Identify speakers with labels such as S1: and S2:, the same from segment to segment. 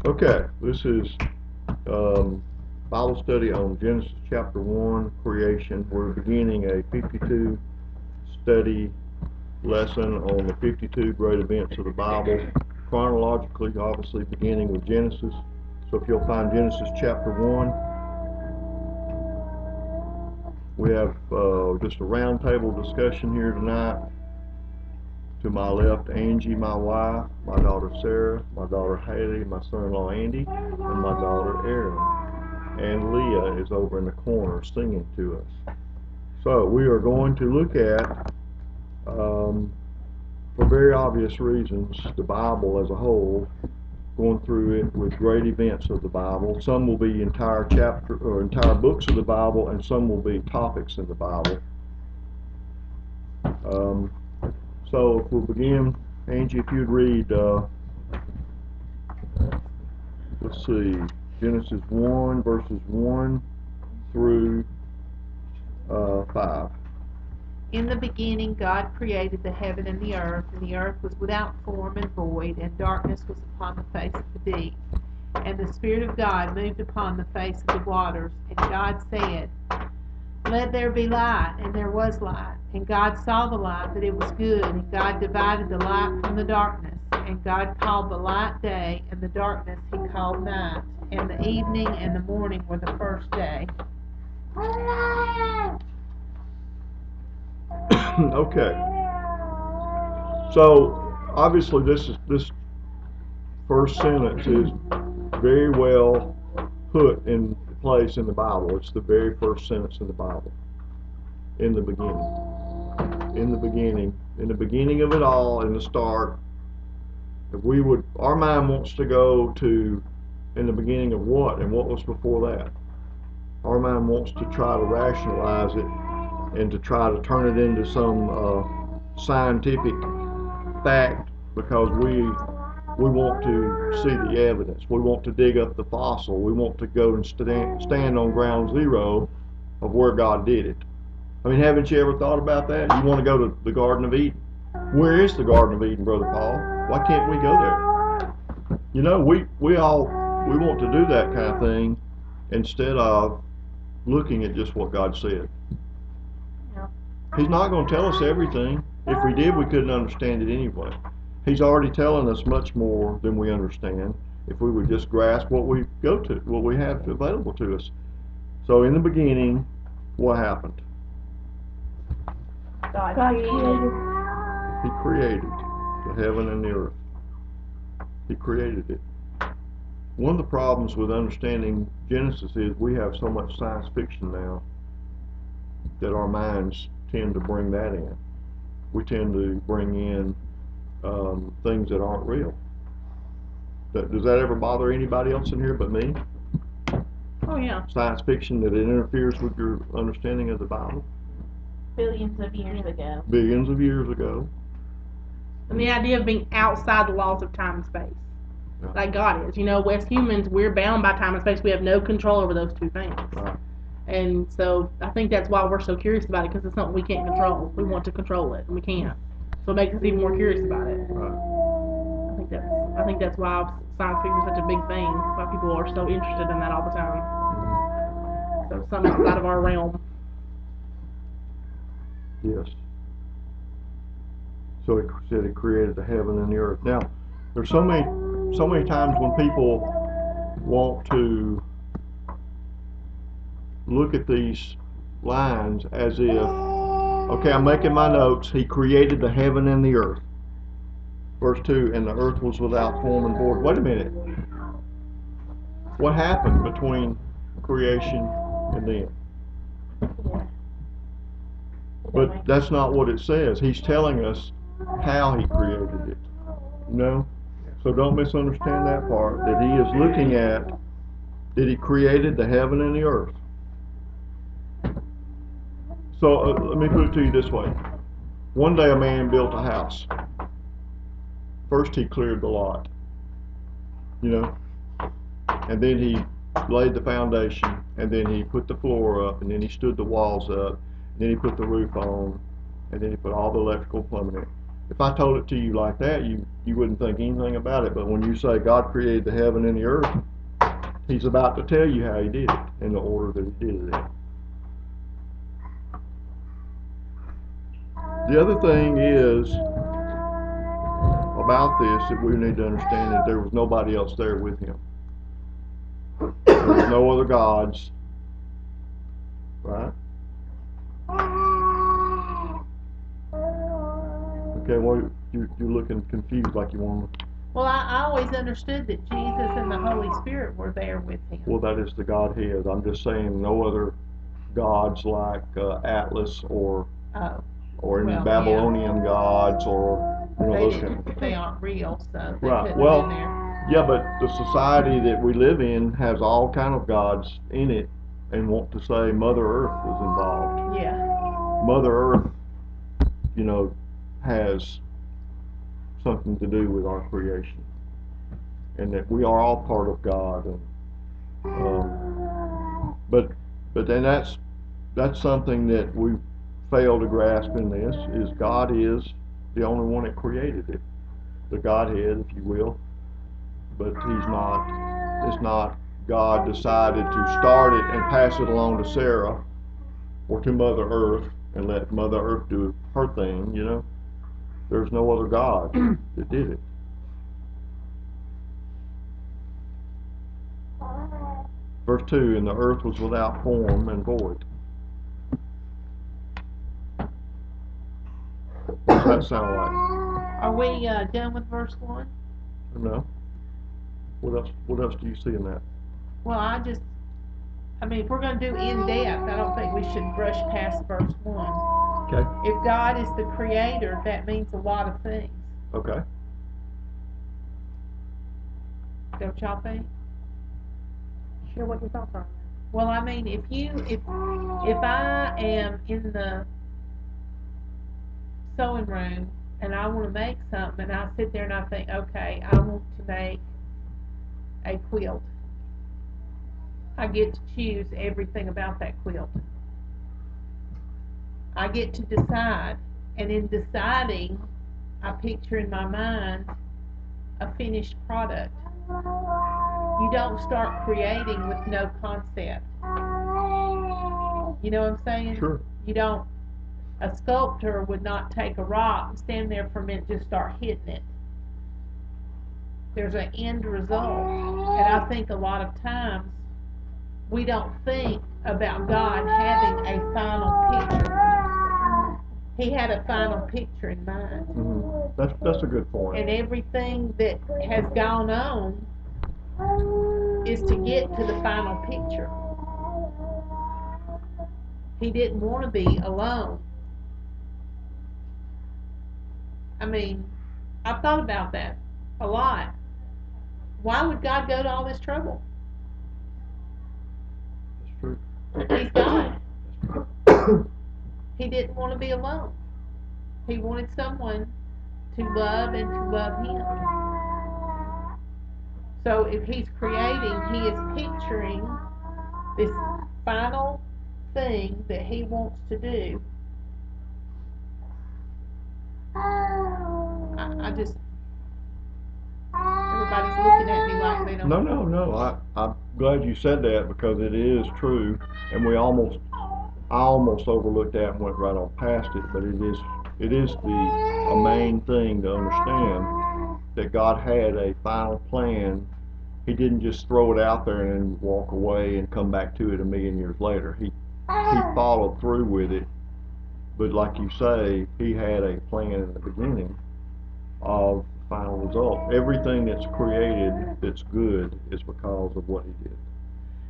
S1: Okay, this is Bible study on Genesis chapter 1, creation. We're beginning a 52 study lesson on the 52 great events of the Bible, chronologically, obviously beginning with Genesis. So if you'll find Genesis chapter 1, we have just a roundtable discussion here tonight. To my left, Angie, my wife, my daughter Sarah, my daughter Haley, my son-in-law Andy, and my daughter Erin. And Leah is over in the corner singing to us. So we are going to look at, for very obvious reasons, the Bible as a whole, going through it with great events of the Bible. Some will be entire chapter or entire books of the Bible, and some will be topics in the Bible. Um, so if we'll begin, Angie, if you'd read, let's see, Genesis 1 verses 1 through 5.
S2: In the beginning God created the heaven and the earth was without form and void, and darkness was upon the face of the deep. And the Spirit of God moved upon the face of the waters. And God said, Let there be light, and there was light. And God saw the light, that it was good, and God divided the light from the darkness. And God called the light day, and the darkness he called night. And the evening and the morning were the first day.
S1: Okay. So obviously this first sentence is very well put in place in the Bible. It's the very first sentence in the Bible. In the beginning. In the beginning. In the beginning of it all, in the start. If we would, our mind wants to go to in the beginning of what and what was before that. Our mind wants to try to rationalize it and to try to turn it into some scientific fact because we want to see the evidence. We want to dig up the fossil. We want to go and stand on ground zero of where God did it. I mean, haven't you ever thought about that? You want to go to the Garden of Eden. Where is the Garden of Eden, Brother Paul? Why can't we go there? You know, we want to do that kind of thing instead of looking at just what God said. He's not going to tell us everything. If we did, we couldn't understand it anyway. He's already telling us much more than we understand if we would just grasp what we go to, what we have available to us. So in the beginning, what happened?
S2: God created.
S1: He created the heaven and the earth. He created it. One of the problems with understanding Genesis is we have so much science fiction now that our minds tend to bring that in. We tend to bring in things that aren't real. Does that ever bother anybody else in here but me?
S2: Oh, yeah.
S1: Science fiction that it interferes with your understanding of the Bible?
S3: Billions of years ago.
S1: Billions of years ago.
S4: And the idea of being outside the laws of time and space.
S1: Yeah.
S4: Like God is. You know, as humans, we're bound by time and space. We have no control over those two things.
S1: Right.
S4: And so I think that's why we're so curious about it, because it's something we can't control. We want to control it, and we can't. So it makes us even more curious about it.
S1: Right.
S4: I think that's why science fiction is such a big thing. Why people are so interested in that all the time. So something outside of our realm.
S1: Yes. So it said it created the heaven and the earth. Now, there's so many times when people want to look at these lines as if, okay, I'm making my notes. He created the heaven and the earth. Verse 2, and the earth was without form and void. Wait a minute. What happened between creation and then? But that's not what it says. He's telling us how he created it. You know? So don't misunderstand that part. That he is looking at, that he created the heaven and the earth. So let me put it to you this way. One day a man built a house. First he cleared the lot. You know? And then he laid the foundation, and then he put the floor up, and then he stood the walls up, and then he put the roof on, and then he put all the electrical plumbing in. if I told it to you like that, you wouldn't think anything about it. But when you say God created the heaven and the earth, He's about to tell you how He did it in the order that He did it in. The other thing is about this that we need to understand that there was nobody else there with Him. There was no other gods, right? Okay, well, you're looking confused like you want to.
S2: Well, I always understood that Jesus and the Holy Spirit were there with him.
S1: Well, that is the Godhead. I'm just saying no other gods like Atlas or
S2: Oh,
S1: any
S2: well,
S1: Babylonian gods or those kind of things.
S2: they aren't real, so they
S1: Right.
S2: couldn't
S1: Well,
S2: have been there.
S1: yeah, but the society that we live in has all kind of gods in it, and want to say Mother Earth is involved.
S2: Yeah.
S1: Mother Earth, has something to do with our creation, and that we are all part of God. And but then that's something that we fail to grasp in this, is God is the only one that created it, the Godhead, if you will. But He's not. It's not God decided to start it and pass it along to Sarah or to Mother Earth and let Mother Earth do her thing. There's no other God that did it. Verse 2, and the earth was without form and void. What's that sound like?
S2: Are we done with verse 1?
S1: No. What else do you see in that?
S2: Well, if we're going to do in depth, I don't think we should brush past verse 1.
S1: Okay.
S2: If God is the creator, that means a lot of things.
S1: Okay.
S2: Don't y'all think?
S4: Share what your thoughts are.
S2: Well, if I am in the sewing room and I want to make something, and I sit there and I think, okay, I want to make a quilt. I get to choose everything about that quilt. I get to decide, and in deciding, I picture in my mind a finished product. You don't start creating with no concept. You know what I'm saying?
S1: Sure.
S2: You don't. A sculptor would not take a rock and stand there for a minute and just start hitting it. There's an end result. And I think a lot of times we don't think about God having a final picture. He had a final picture in mind.
S1: Mm-hmm. That's a good point.
S2: And everything that has gone on is to get to the final picture. He didn't want to be alone. I've thought about that a lot. Why would God go to all this trouble?
S1: That's true.
S2: He's God. He didn't want to be alone. He wanted someone to love and to love Him. So if He's creating, He is picturing this final thing that He wants to do. Everybody's looking at me like they don't.
S1: No. I'm glad you said that, because it is true, and I almost overlooked that and went right on past it. But it is a main thing to understand that God had a final plan. He didn't just throw it out there and then walk away and come back to it a million years later. He followed through with it. But like you say, He had a plan in the beginning of the final result. Everything that's created that's good is because of what He did.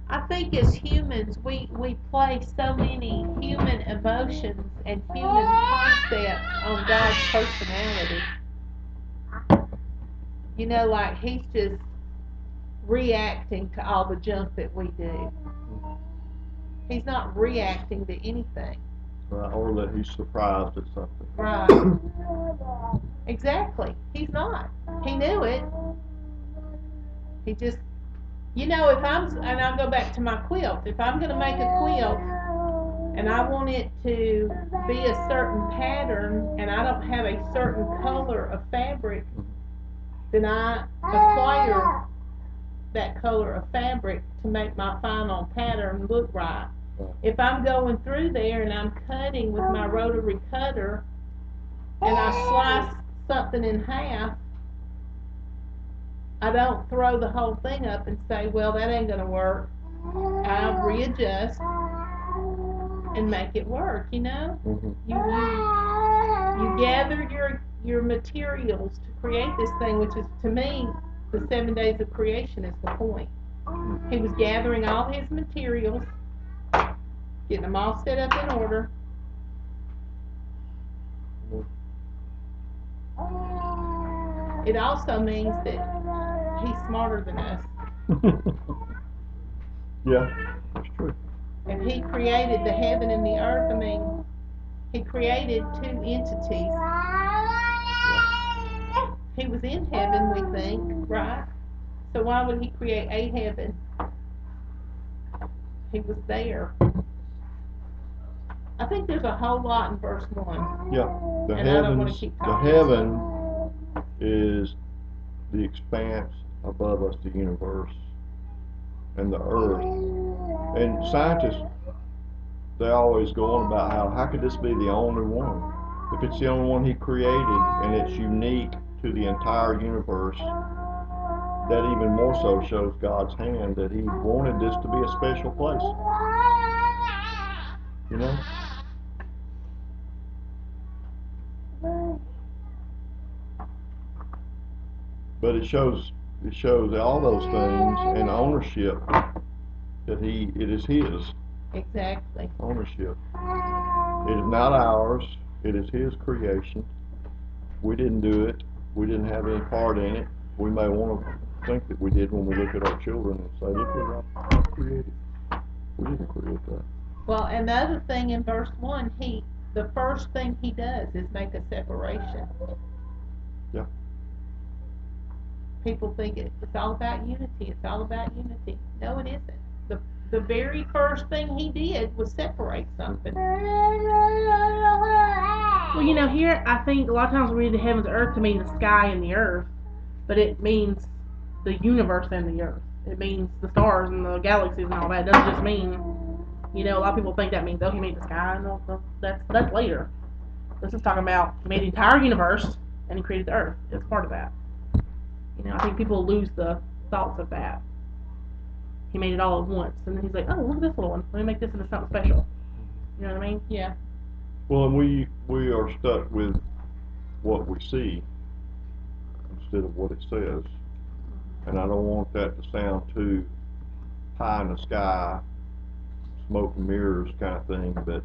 S2: I think as humans, we place so many human emotions and human concepts on God's personality. Like He's just reacting to all the junk that we do. He's not reacting to anything.
S1: Right, or that He's surprised at something.
S2: Right. Exactly. He's not. He knew it. He just, and I'll go back to my quilt. If I'm going to make a quilt, and I want it to be a certain pattern, and I don't have a certain color of fabric, then I acquire that color of fabric to make my final pattern look right. If I'm going through there and I'm cutting with my rotary cutter and I slice something in half, I don't throw the whole thing up and say, well, that ain't gonna work. I readjust and make it work, you know?
S1: Mhm.
S2: You gather your materials to create this thing, which is, to me, the 7 days of creation is the point. He was gathering all his materials, getting them all set up in order. It also means that he's smarter than us.
S1: Yeah, that's true.
S2: And he created the heaven and the earth. I mean, he created two entities. He was in heaven, we think, right? So why would he create a heaven? He was there. I think there's a whole lot in verse 1.
S1: Yeah, the
S2: And I don't wanna
S1: heavens,
S2: keep
S1: the
S2: talking.
S1: heaven is the expanse above us, the universe, and the earth. And scientists, they always go on about how could this be the only one? If it's the only one he created and it's unique to the entire universe, that even more so shows God's hand that he wanted this to be a special place. You know? But it shows all those things and ownership that it is his
S2: Exactly.
S1: ownership. It is not ours, it is his creation. We didn't do it, we didn't have any part in it. We may want to think that we did when we look at our children and say, look what I created. We didn't create that.
S2: Well, and the other thing in verse 1, the first thing he does is make a separation.
S1: Yeah.
S2: People think it's all about unity. It's all about unity. No, it isn't. The very first thing he did was separate something.
S4: Well, you know, here I think a lot of times we read the heavens and earth to mean the sky and the earth, but it means the universe and the earth. It means the stars and the galaxies and all that. It doesn't just mean, you know, a lot of people think that means, oh, he made the sky. No, that's later. This is talking about he made the entire universe and he created the earth. It's part of that. You know, I think people lose the thoughts of that. He made it all at once, and then he's like, oh, look at this little one. Let me make this into something special. You know what I mean?
S2: Yeah.
S1: Well, and we are stuck with what we see instead of what it says. And I don't want that to sound too pie in the sky, smoke and mirrors kind of thing, but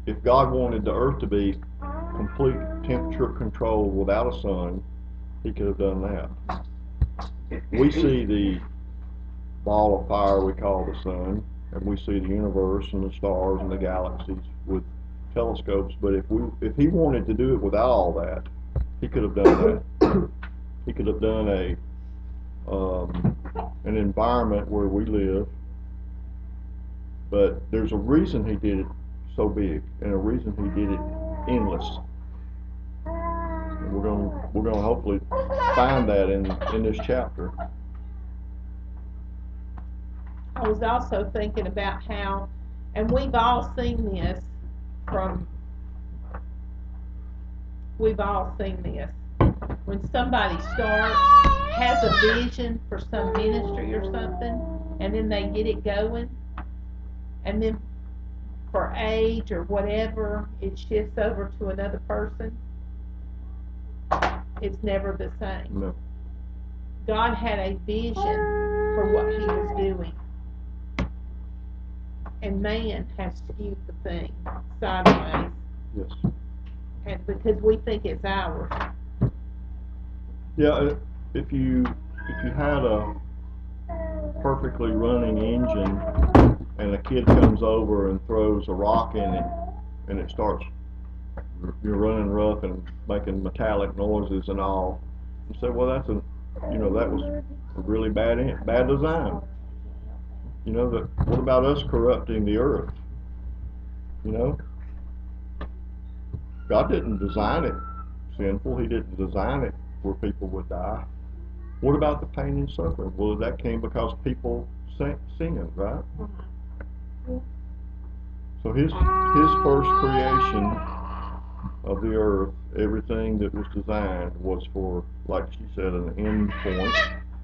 S1: if God wanted the earth to be complete temperature control without a sun, he could have done that. We see the ball of fire we call the sun, and we see the universe and the stars and the galaxies with telescopes, but if he wanted to do it without all that, he could have done that. He could have done an environment where we live, but there's a reason he did it so big, and a reason he did it endless. And we're gonna hopefully find that in this chapter.
S2: I was also thinking about how, and we've all seen this when somebody has a vision for some ministry or something, and then they get it going, and then for age or whatever, it shifts over to another person. It's never the same.
S1: No.
S2: God had a vision for what he was doing, and man has skewed the thing sideways,
S1: Yes.
S2: and because we think it's ours.
S1: Yeah. If you had a perfectly running engine, and a kid comes over and throws a rock in it, and it starts you're running rough and making metallic noises and all, you say, well, that was a really bad design. What about us corrupting the earth? You know? God didn't design it sinful. He didn't design it where people would die. What about the pain and suffering? Well, that came because people sinned, right? So his first creation of the earth, everything that was designed was for, like she said, an end point,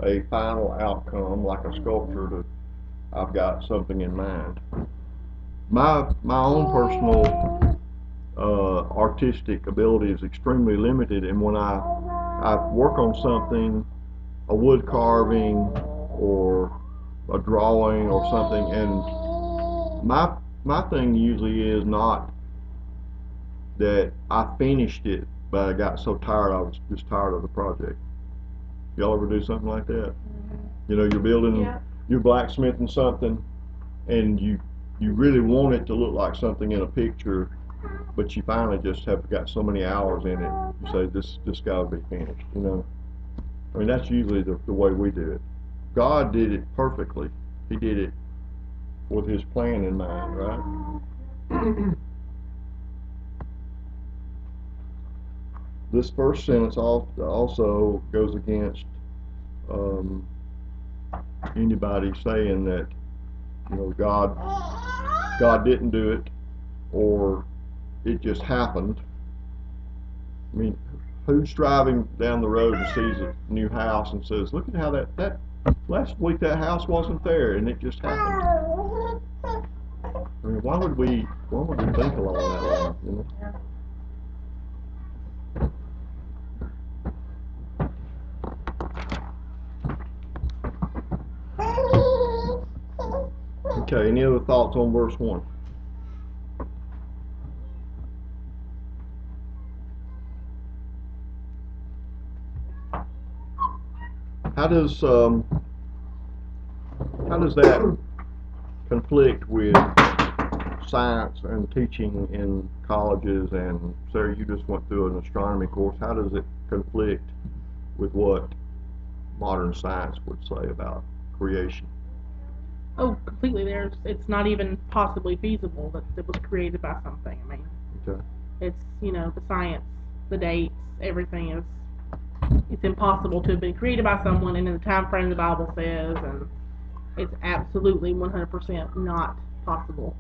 S1: a final outcome, like a sculpture to, I've got something in mind. My own personal artistic ability is extremely limited, and when I work on something, a wood carving or a drawing or something, and my thing usually is not that I finished it, but I got so tired I was just tired of the project. Y'all ever do something like that? You know, you're building,
S3: Yeah.
S1: you're blacksmithing something, and you really want it to look like something in a picture, but you finally just have got so many hours in it. You say this got to be finished. You know, I mean that's usually the way we do it. God did it perfectly. He did it with His plan in mind, right? This first sentence also goes against anybody saying that, you know, God didn't do it, or it just happened. I mean, who's driving down the road and sees a new house and says, "Look at how that last week that house wasn't there and it just happened." I mean, why would we think along that line? You know? Okay, any other thoughts on verse 1? How does that conflict with science and teaching in colleges? And Sarah, you just went through an astronomy course. How does it conflict with what modern science would say about creation?
S4: Oh, completely. It's not even possibly feasible that it was created by something. I mean,
S1: Okay.
S4: it's, you know, the science, the dates, everything is, it's impossible to have been created by someone and in the time frame the Bible says, and it's absolutely 100% not possible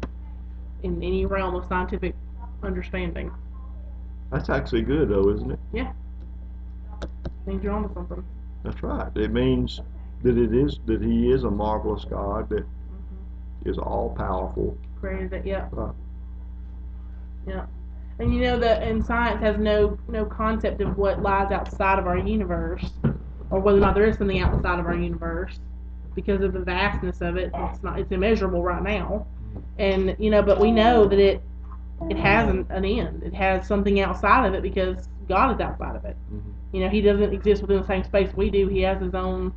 S4: in any realm of scientific understanding.
S1: That's actually good, though, isn't it?
S4: Yeah. Means you're onto something.
S1: That's right. It means that He is a marvelous God that is all powerful.
S4: Created it, yeah.
S1: Right.
S4: Yeah. And you know that, and science has no concept of what lies outside of our universe, or whether or not there is something outside of our universe, because of the vastness of it. It's immeasurable right now, and you know, but we know that it has an end. It has something outside of it because God is outside of it.
S1: Mm-hmm.
S4: You know, He doesn't exist within the same space we do. He has His own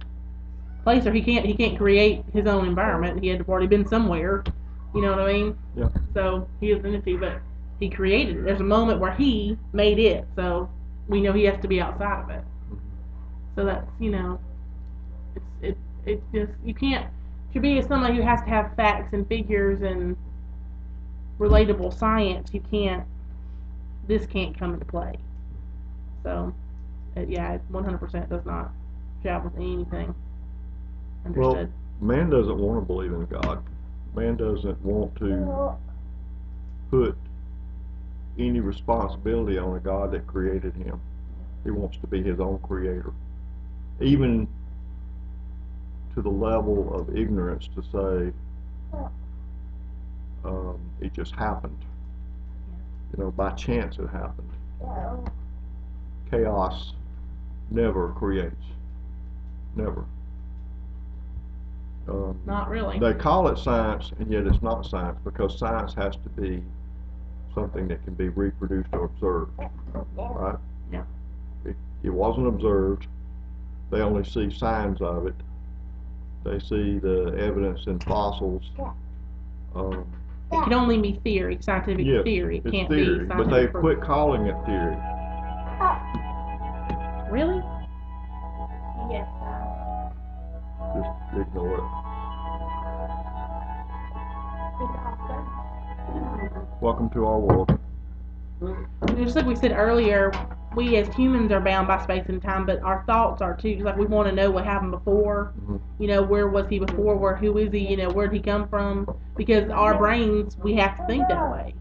S4: place, or He can't create His own environment. He had already been somewhere. You know what I mean?
S1: Yeah.
S4: So He is an entity, but He created it. There's a moment where He made it, so we know He has to be outside of it.
S1: Mm-hmm.
S4: So that's, you know, it just, you can't, to be somebody who has to have facts and figures and relatable science, this can't come into play. So, yeah, it 100% does not jive with anything understood.
S1: Well, man doesn't want to believe in God. Man doesn't want to put any responsibility on a God that created him. He wants to be his own creator. Even to the level of ignorance to say it just happened. You know, by chance it happened. Chaos never creates. Never.
S4: Not really.
S1: They call it science, and yet it's not science, because science has to be something that can be reproduced or observed, right?
S4: Yeah.
S1: It wasn't observed. They only see signs of it. They see the evidence in fossils.
S4: It can only be theory, scientific
S1: Yes,
S4: theory. It
S1: it's
S4: can't
S1: theory,
S4: be
S1: but
S4: scientific
S1: they've
S4: proof.
S1: quit calling it theory.
S4: Really?
S3: Yes.
S1: Just ignore it.
S3: It's awesome.
S1: Welcome to our world.
S4: Just like we said earlier, we as humans are bound by space and time, but our thoughts are too. Like we want to know what happened before.
S1: Mhm.
S4: You know, where was he before? Who is he? You know, where did he come from? Because our brains, we have to think that way,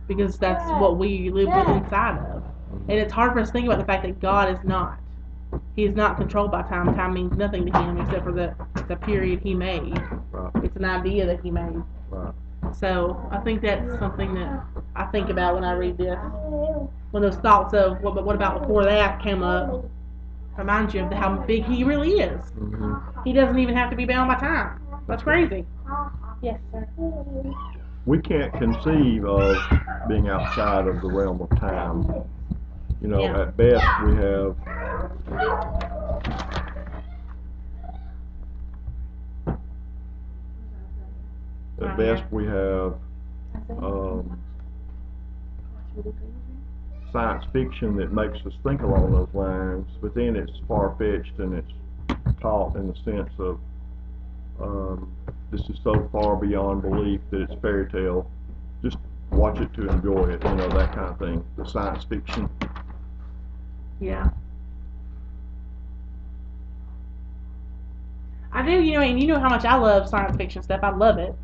S4: because that's what we live inside of. And it's hard for us to think about the fact that God is not. He is not controlled by time. Time means nothing to him except for the period he made.
S1: Right.
S4: It's an idea that he made.
S1: Right.
S4: So I think that's something that I think about when I read this. When those thoughts of what about before that came up, reminds you of how big he really is.
S1: hmm
S4: He doesn't even have to be bound by time. That's crazy.
S3: Yes, sir.
S1: We can't conceive of being outside of the realm of time. You know,
S4: Yeah.
S1: at best we have
S4: Right here.
S1: um, science fiction that makes us think along those lines, but then it's far-fetched and it's taught in the sense of this is so far beyond belief that it's fairy tale. Just watch it to enjoy it, you know, that kind of thing. The science fiction.
S4: Yeah. I do, and you know how much I love science fiction stuff. I love it.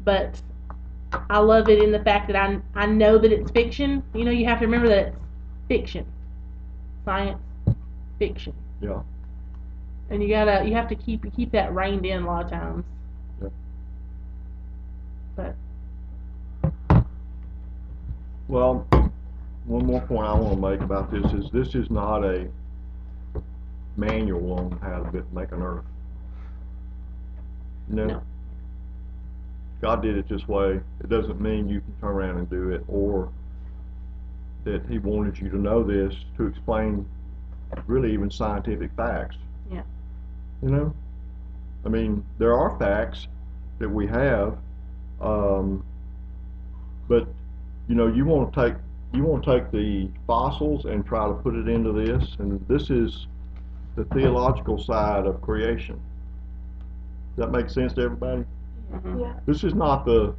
S4: But I love it in the fact that I know that it's fiction. You know, you have to remember that it's fiction. Science fiction.
S1: Yeah.
S4: And you have to keep that reined in a lot of times.
S1: Yeah.
S4: But
S1: Well, one more point I want to make about this is not a manual on how to make an earth.
S4: No.
S1: God did it this way. It doesn't mean you can turn around and do it, or that he wanted you to know this to explain really even scientific facts.
S4: Yeah.
S1: You know? I mean, there are facts that we have, but you know, you want to take the fossils and try to put it into this, and this is the theological side of creation. Does that make sense to everybody?
S4: Mhm.
S3: Yeah.
S1: This is not a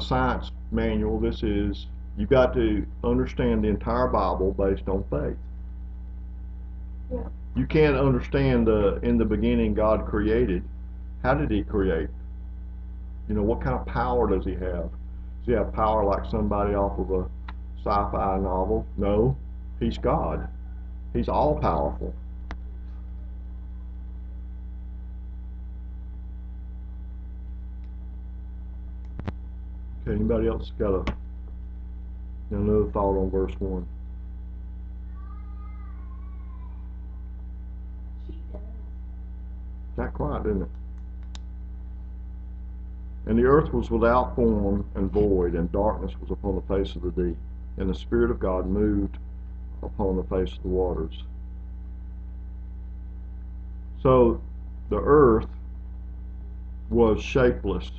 S1: science manual. This is, you've got to understand the entire Bible based on faith.
S3: Yeah.
S1: You can't understand in the beginning God created. How did he create? You know, what kind of power does he have? Does he have power like somebody off of a sci-fi novel? No, he's God. He's all powerful. Okay, anybody else got another thought on verse 1? Got quiet, didn't it? And the earth was without form and void, and darkness was upon the face of the deep, and the Spirit of God moved upon the face of the waters. So the earth was shapeless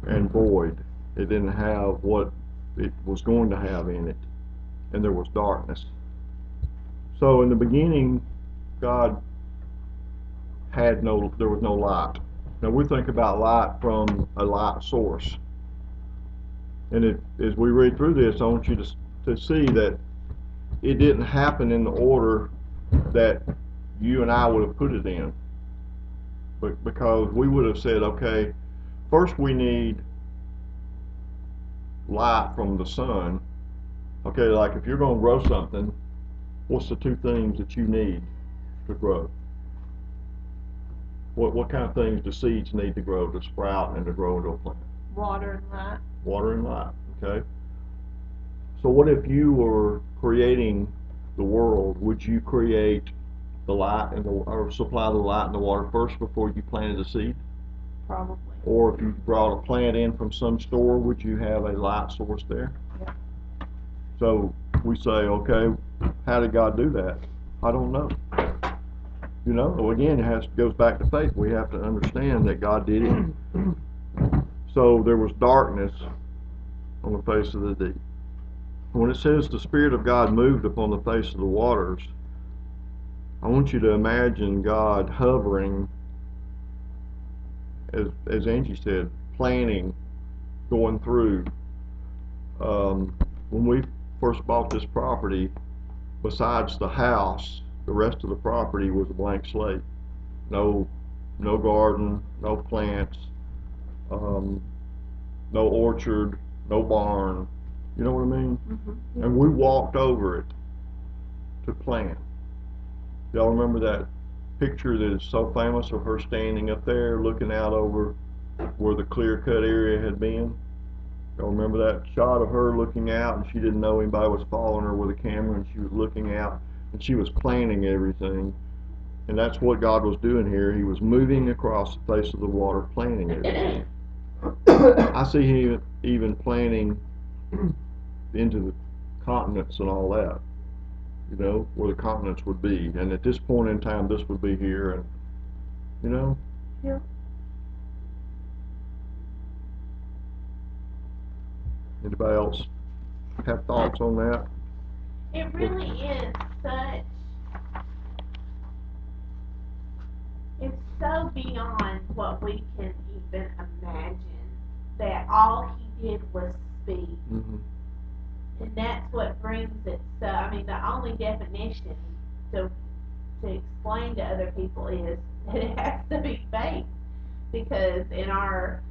S1: and void. It didn't have what it was going to have in it, and there was darkness. So in the beginning, God there was no light. Now we think about light from a light source. And as we read through this, I want you to see that it didn't happen in the order that you and I would have put it in. But because we would have said, okay, first we need light from the sun. Okay, like if you're going to grow something, what's the two things that you need to grow? What kind of things do seeds need to grow, to sprout and to grow into a plant?
S2: Water and light.
S1: Water and light, okay? So what if you were creating the world? Would you create the light or supply the light and the water first before you planted the seed?
S2: Probably.
S1: Or if you brought a plant in from some store, would you have a light source there?
S2: Yeah.
S1: So we say, okay, how did God do that? I don't know. You know, well, again, goes back to faith. We have to understand that God did it. So there was darkness on the face of the deep. When it says the Spirit of God moved upon the face of the waters, I want you to imagine God hovering, as Angie said, planning, going through, When we first bought this property, besides the house, the rest of the property was a blank slate. No garden, no plants, no orchard, no barn. You know what I mean?
S2: Mm-hmm.
S1: And we walked over it to plant. Y'all remember that picture that is so famous of her standing up there looking out over where the clear-cut area had been? Y'all remember that shot of her looking out, and she didn't know anybody was following her with a camera, and she was looking out, and she was planting everything. And that's what God was doing here. He was moving across the face of the water, planting everything. I see him even planting into the continents and all that, you know, where the continents would be. And at this point in time, this would be here, and, you know.
S2: Yeah.
S1: Anybody else have thoughts on that?
S3: It really is such, it's so beyond what we can even imagine, that all he did was speak.
S1: Mm-hmm.
S3: And that's what brings it so, I mean, the only definition to explain to other people is that it has to be faith. Because in our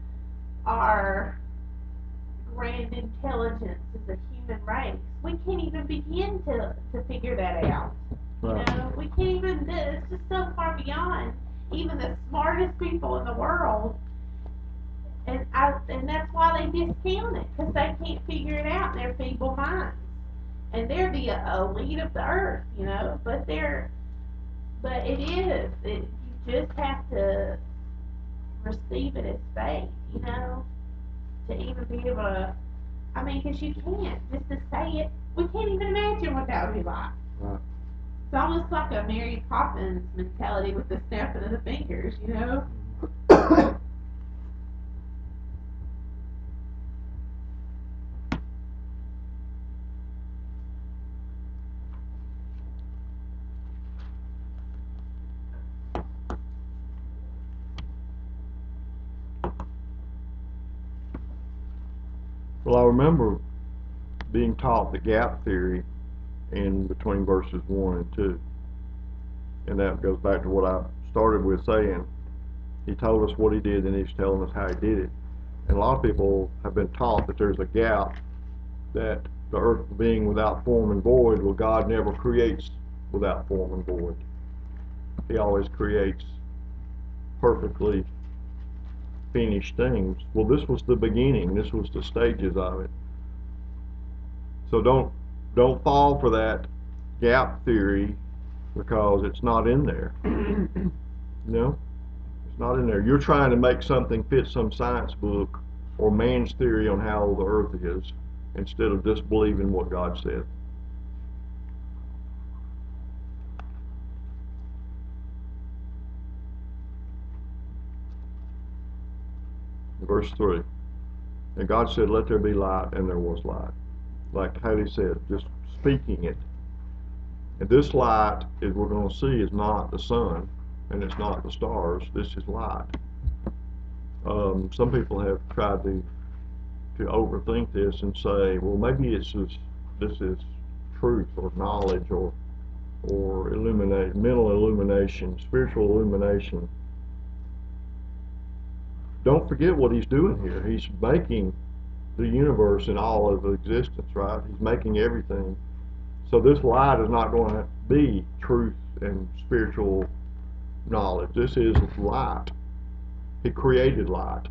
S3: grand intelligence as a human race, we can't even begin to figure that out.
S1: Right.
S3: You know, we can't even, it's just so far beyond even the smartest people in the world. And that's why they discount it, because they can't figure it out in their feeble minds. And they're the elite of the earth, you know, but it is, you just have to receive it as faith, you know, to even be able to, I mean, because you can't, just to say it, we can't even imagine what that would be like.
S1: Right.
S3: It's almost like a Mary Poppins mentality with the snapping of the fingers, you know?
S1: Well, I remember being taught the gap theory in between verses 1 and 2. And that goes back to what I started with saying. He told us what he did, and he's telling us how he did it. And a lot of people have been taught that there's a gap, that the earth being without form and void, well, God never creates without form and void. He always creates perfectly finished things. Well, this was the beginning. This was the stages of it. So don't fall for that gap theory, because it's not in there. No, it's not in there. You're trying to make something fit some science book or man's theory on how the earth is, instead of just believing what God said. Verse 3. And God said, let there be light, and there was light. Like Haley said, just speaking it. And this light, as we're going to see, is not the sun, and it's not the stars. This is light. Some people have tried to overthink this and say, well, maybe this is truth or knowledge or mental illumination, spiritual illumination. Don't forget what he's doing here. He's making the universe and all of existence, right? He's making everything. So this light is not going to be truth and spiritual knowledge. This is light. He created light.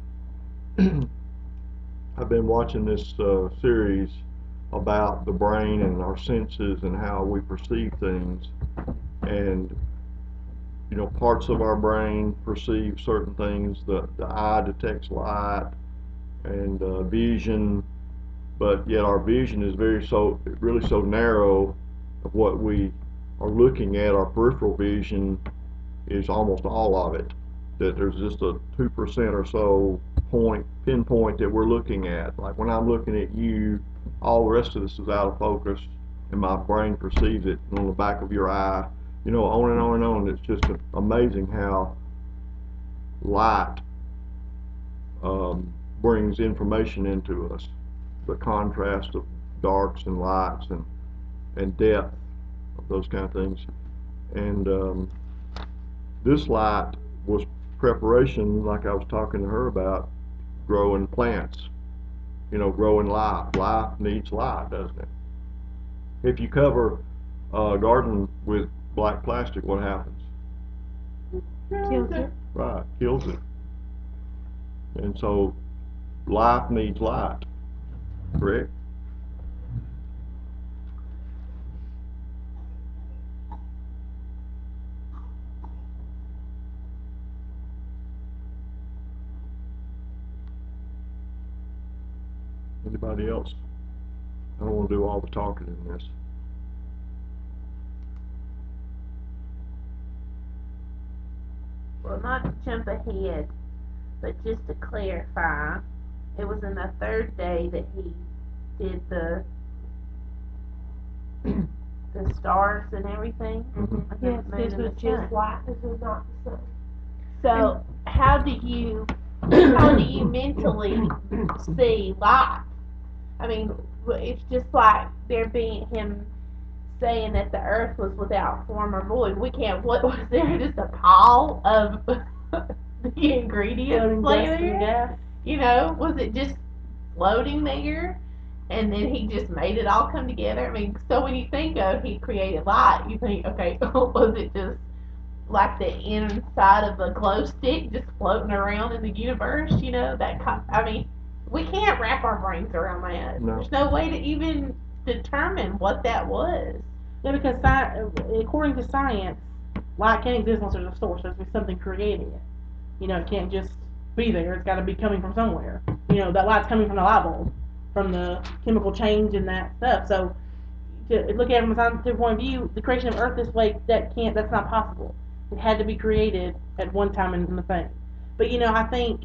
S1: I've been watching this series about the brain and our senses and how we perceive things. And, you know, parts of our brain perceive certain things. The eye detects light and vision, but yet our vision is really so narrow of what we are looking at. Our peripheral vision is almost all of it, that there's just a 2% or so pinpoint that we're looking at. Like when I'm looking at you, all the rest of this is out of focus, and my brain perceives it on the back of your eye, you know, on and on and on. It's just amazing how light brings information into us. the contrast of darks and lights and depth of those kind of things. And this light was preparation, like I was talking to her about, growing plants. Growing life. Life needs light, doesn't it? If you cover a garden with black plastic, what happens?
S2: Kills it.
S1: Right, kills it. And so life needs light, correct? Anybody else? I don't want to do all the talking in this.
S3: Well, not to jump ahead, but just to clarify, it was in the third day that he did the stars and everything.
S1: Mhm.
S3: Like the
S5: Yes,
S3: moon
S5: this
S3: and
S5: was
S3: the
S5: just
S3: sun.
S5: light, this was not the sun.
S3: So how do you mentally see light? I mean, it's just like there being him saying that the earth was without form or void. We can't. What was there? Just a pile of the ingredients
S4: Floating
S3: laying
S4: dust and
S3: there?
S4: gas.
S3: Was it just floating there? And then he just made it all come together. I mean, so when you think of he created light, you think, okay, was it just like the inside of a glow stick just floating around in the universe? I mean, we can't wrap our brains around that.
S1: No.
S3: There's no way to even determine what that was.
S4: Yeah, because according to science, light can't exist unless there's a source. There's something creating it. It can't just be there. It's got to be coming from somewhere. That light's coming from the light bulb, from the chemical change and that stuff. So, to look at it from a scientific point of view, the creation of Earth this way, that's not possible. It had to be created at one time in the thing. But I think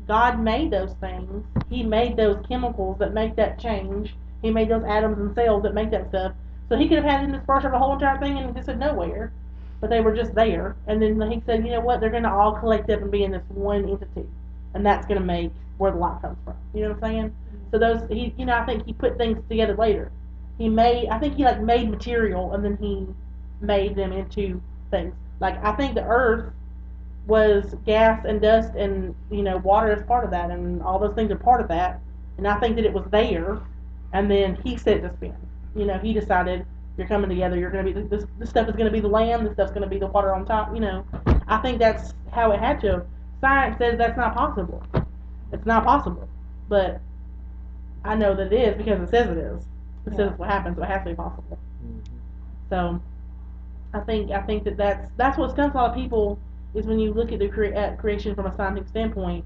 S4: God made those things. He made those chemicals that make that change. He made those atoms and cells that make that stuff. So he could have had them disperse over the whole entire thing and just said nowhere. But they were just there. And then he said, you know what, they're going to all collect up and be in this one entity. And that's going to make where the light comes from. You know what I'm saying? So I think he put things together later. I think he made material and then he made them into things. Like, I think the earth was gas and dust and, water is part of that, and all those things are part of that. And I think that it was there, and then he set it to spin. He decided, you're coming together, you're going to be, this stuff is going to be the land, this stuff's going to be the water on top, I think that's how it had to. Science says that's not possible. It's not possible. But I know that it is because it says it is. It says what happens, so it has to be possible. So, I think that's what stumps a lot of people is when you look at the creation from a scientific standpoint,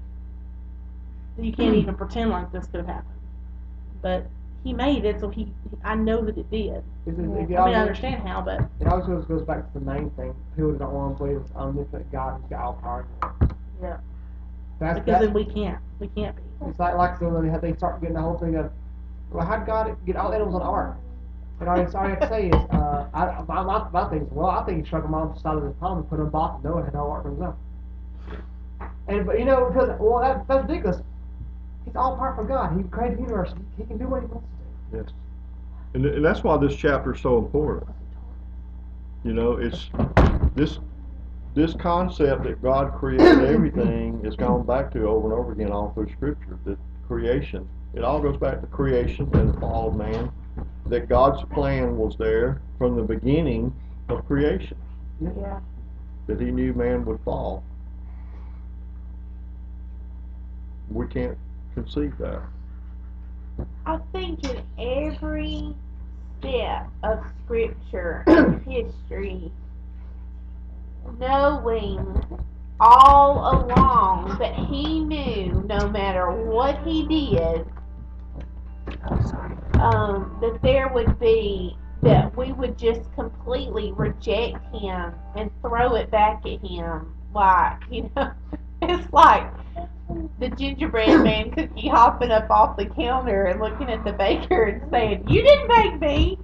S4: you can't even pretend like this could have happened. But he made it, so I know that it did. I understand how, but
S5: It also goes back to the main thing. People don't want to believe it's omnipotent God who's got all power.
S3: Yeah.
S5: That's
S4: then we can't be.
S5: it's like so they start getting the whole thing of, well, how'd God get all animals on the ark? And all you have to say is, my thing is, well, I think he struck them off the side of the palm and put them in a box and Noah had no ark for himself. But because that's ridiculous. He's all powerful God. He created the universe. He can do what he wants to do.
S1: Yes. And that's why this chapter is so important. It's this concept that God created everything is gone back to over and over again all through Scripture. The creation. It all goes back to creation and the fall of man. That God's plan was there from the beginning of creation.
S3: Yeah.
S1: That he knew man would fall. We can't conceive that.
S3: I think in every step of scripture and history, knowing all along that he knew no matter what he did, that we would just completely reject him and throw it back at him. It's like the gingerbread man cookie hopping up off the counter and looking at the baker and saying, "You didn't make me."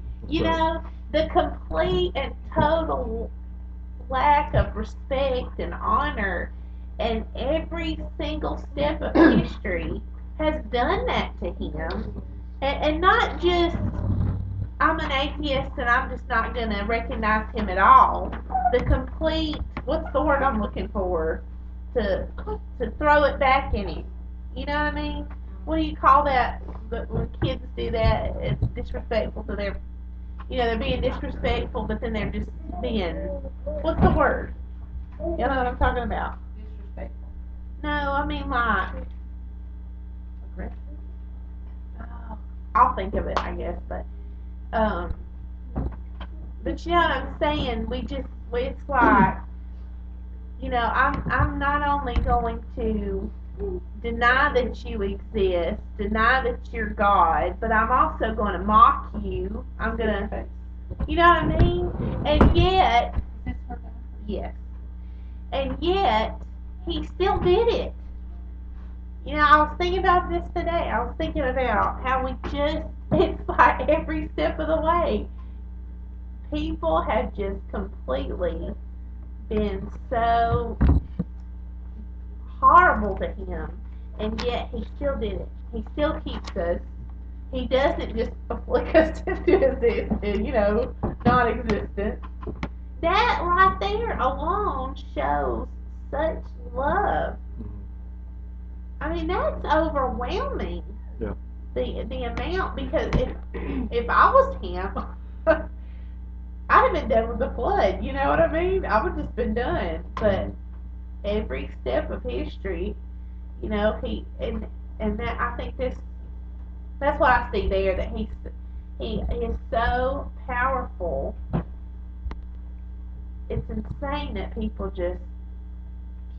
S3: The complete and total lack of respect and honor, and every single step of history has done that to him. and not just I'm an atheist and I'm just not gonna recognize him at all. The complete, what's the word I'm looking for? To throw it back in him. You know what I mean? What do you call that? When kids do that, it's disrespectful to their, they're being disrespectful, but then they're just being, what's the word? You know what I'm talking about?
S2: Disrespectful.
S3: No, I mean like,
S2: Aggressive.
S3: oh, I'll think of it, I guess, um, but you know what I'm saying? It's like, I'm not only going to deny that you exist, deny that you're God, but I'm also going to mock you. I'm going to, you know what I mean? And yet,
S2: Is this her dad?
S3: yes, and yet, he still did it. I was thinking about this today. I was thinking about how it's like every step of the way, people have just completely been so horrible to him, and yet he still did it. He still keeps us. He doesn't just afflict us into non-existence. That right there alone shows such love. I mean, that's overwhelming.
S1: Yeah.
S3: The amount, because if I was him, I'd have been done with the flood. You know what I mean? I would just been done. But every step of history, he and that I think that's what I see there, that he is so powerful. It's insane that people just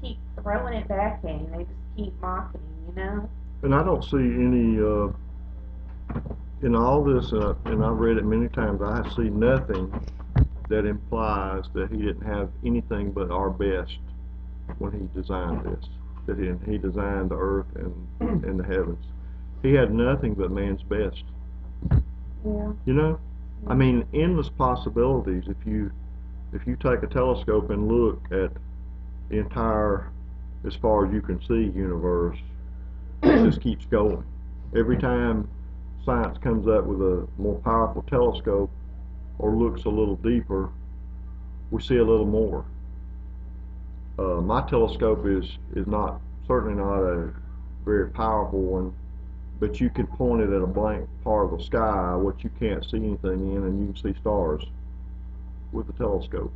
S3: keep throwing it back at him. They just keep mocking him.
S1: And I don't see any, in all this, and I've read it many times, I see nothing that implies that he didn't have anything but our best when he designed this. That he designed the earth and the heavens. He had nothing but man's best.
S3: Yeah.
S1: I mean, endless possibilities. If you take a telescope and look at the entire, as far as you can see, universe, it just keeps going. Every time science comes up with a more powerful telescope or looks a little deeper, we see a little more. My telescope is certainly not a very powerful one, but you can point it at a blank part of the sky, which you can't see anything in, and you can see stars with the telescope.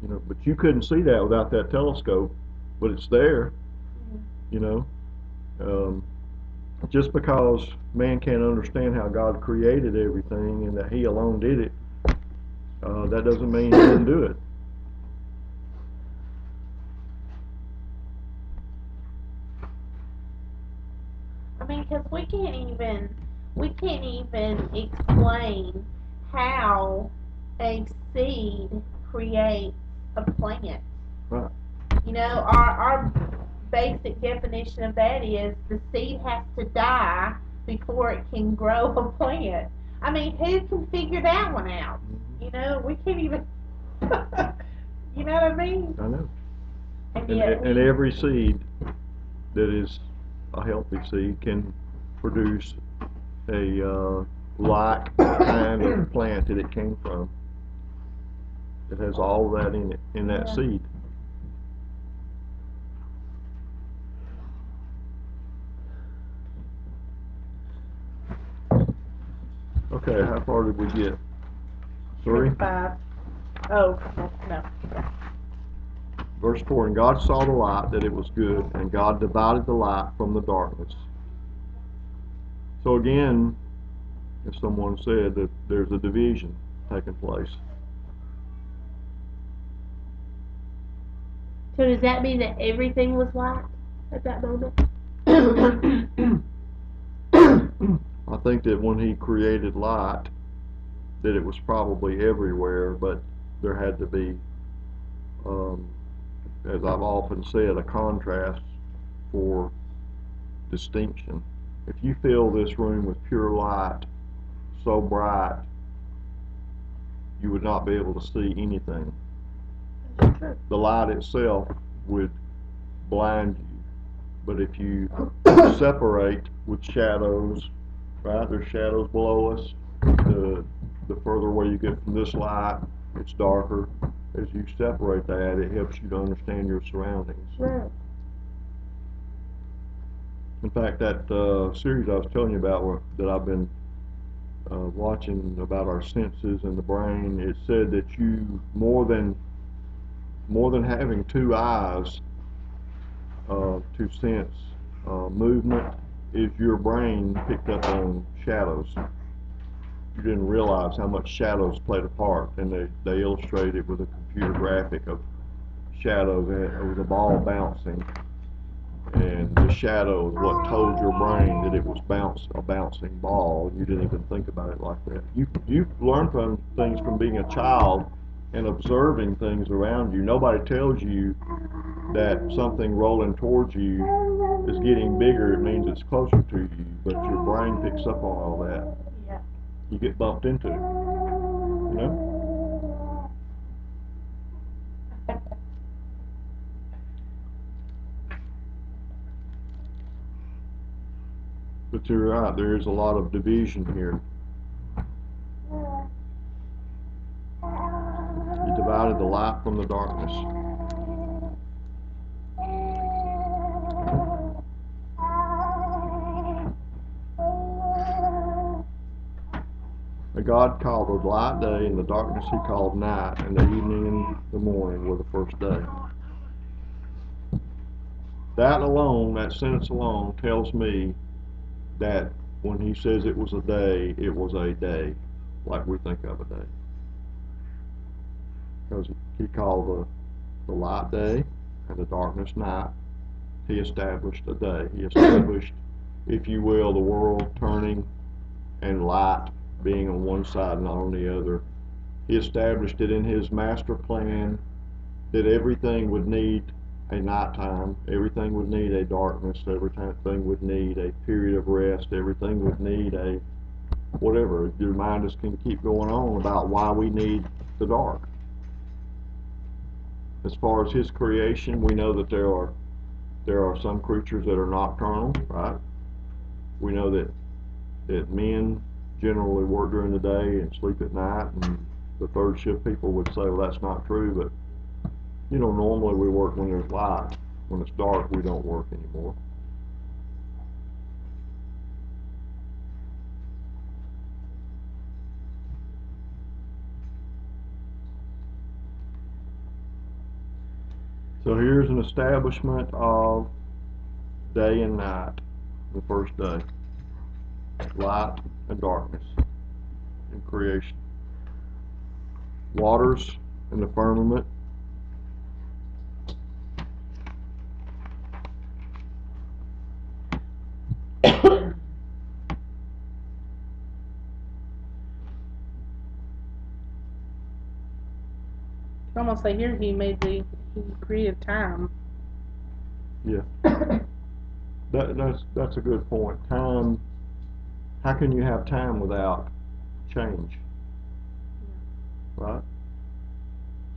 S1: But you couldn't see that without that telescope, but it's there. Just because man can't understand how God created everything and that he alone did it, that doesn't mean he didn't do it.
S3: I mean, because we can't even explain how a seed creates a plant.
S1: Right.
S3: Our basic definition of that is the seed has to die before it can grow a plant. I mean, who can figure that one out? We can't even. You know what I mean?
S1: I know.
S3: And
S1: And,
S3: yet,
S1: and every seed that is a healthy seed can produce a like kind of plant that it came from. It has all that in it, in that
S3: Yeah.
S1: seed. Okay, how far did we get? 3?
S4: 5. Oh, no.
S1: Verse 4, and God saw the light, that it was good, and God divided the light from the darkness. So again, as someone said, that there's a division taking place.
S4: So does that mean that everything was light at that moment?
S1: I think that when he created light, that it was probably everywhere, but there had to be, as I've often said, a contrast for distinction. If you fill this room with pure light, so bright, you would not be able to see anything. The light itself would blind you. But if you separate with shadows right? There's shadows below us. The further away you get from this light, it's darker. As you separate that, it helps you to understand your surroundings.
S4: Right.
S1: In fact, that series I was telling you about that I've been watching about our senses and the brain, it said that you more than having two eyes to sense movement, is your brain picked up on shadows. You didn't realize how much shadows played a part, and they illustrated it with a computer graphic of shadows, and it was a ball bouncing, and the shadow is what told your brain that it was a bouncing ball. You didn't even think about it like that. You learn from things from being a child and observing things around you. Nobody tells you that something rolling towards you is getting bigger. It means it's closer to you, but your brain picks up on all that.
S3: Yeah.
S1: You get bumped into it, you know? But you're right, there is a lot of division here. You divided the light from the darkness. And God called the light day, and the darkness he called night, and the evening and the morning were the first day. That alone, that sentence alone, tells me that when he says it was a day, it was a day, like we think of a day. Because he called the light day and the darkness night. He established a day. He established, if you will, the world turning and light being on one side and not on the other. He established it in his master plan that everything would need a nighttime, everything would need a darkness, everything would need a period of rest, everything would need a whatever. Your mind just can keep going on about why we need the dark. As far as his creation, we know that there are some creatures that are nocturnal, right? We know that men generally work during the day and sleep at night, and the third shift people would say, well, that's not true, but normally we work when there's light. When it's dark, we don't work anymore. So here's an establishment of day and night, the first day. Light and darkness in creation. Waters in the firmament.
S4: I almost say here he created time.
S1: Yeah. That's a good point. Time. How can you have time without change? Right?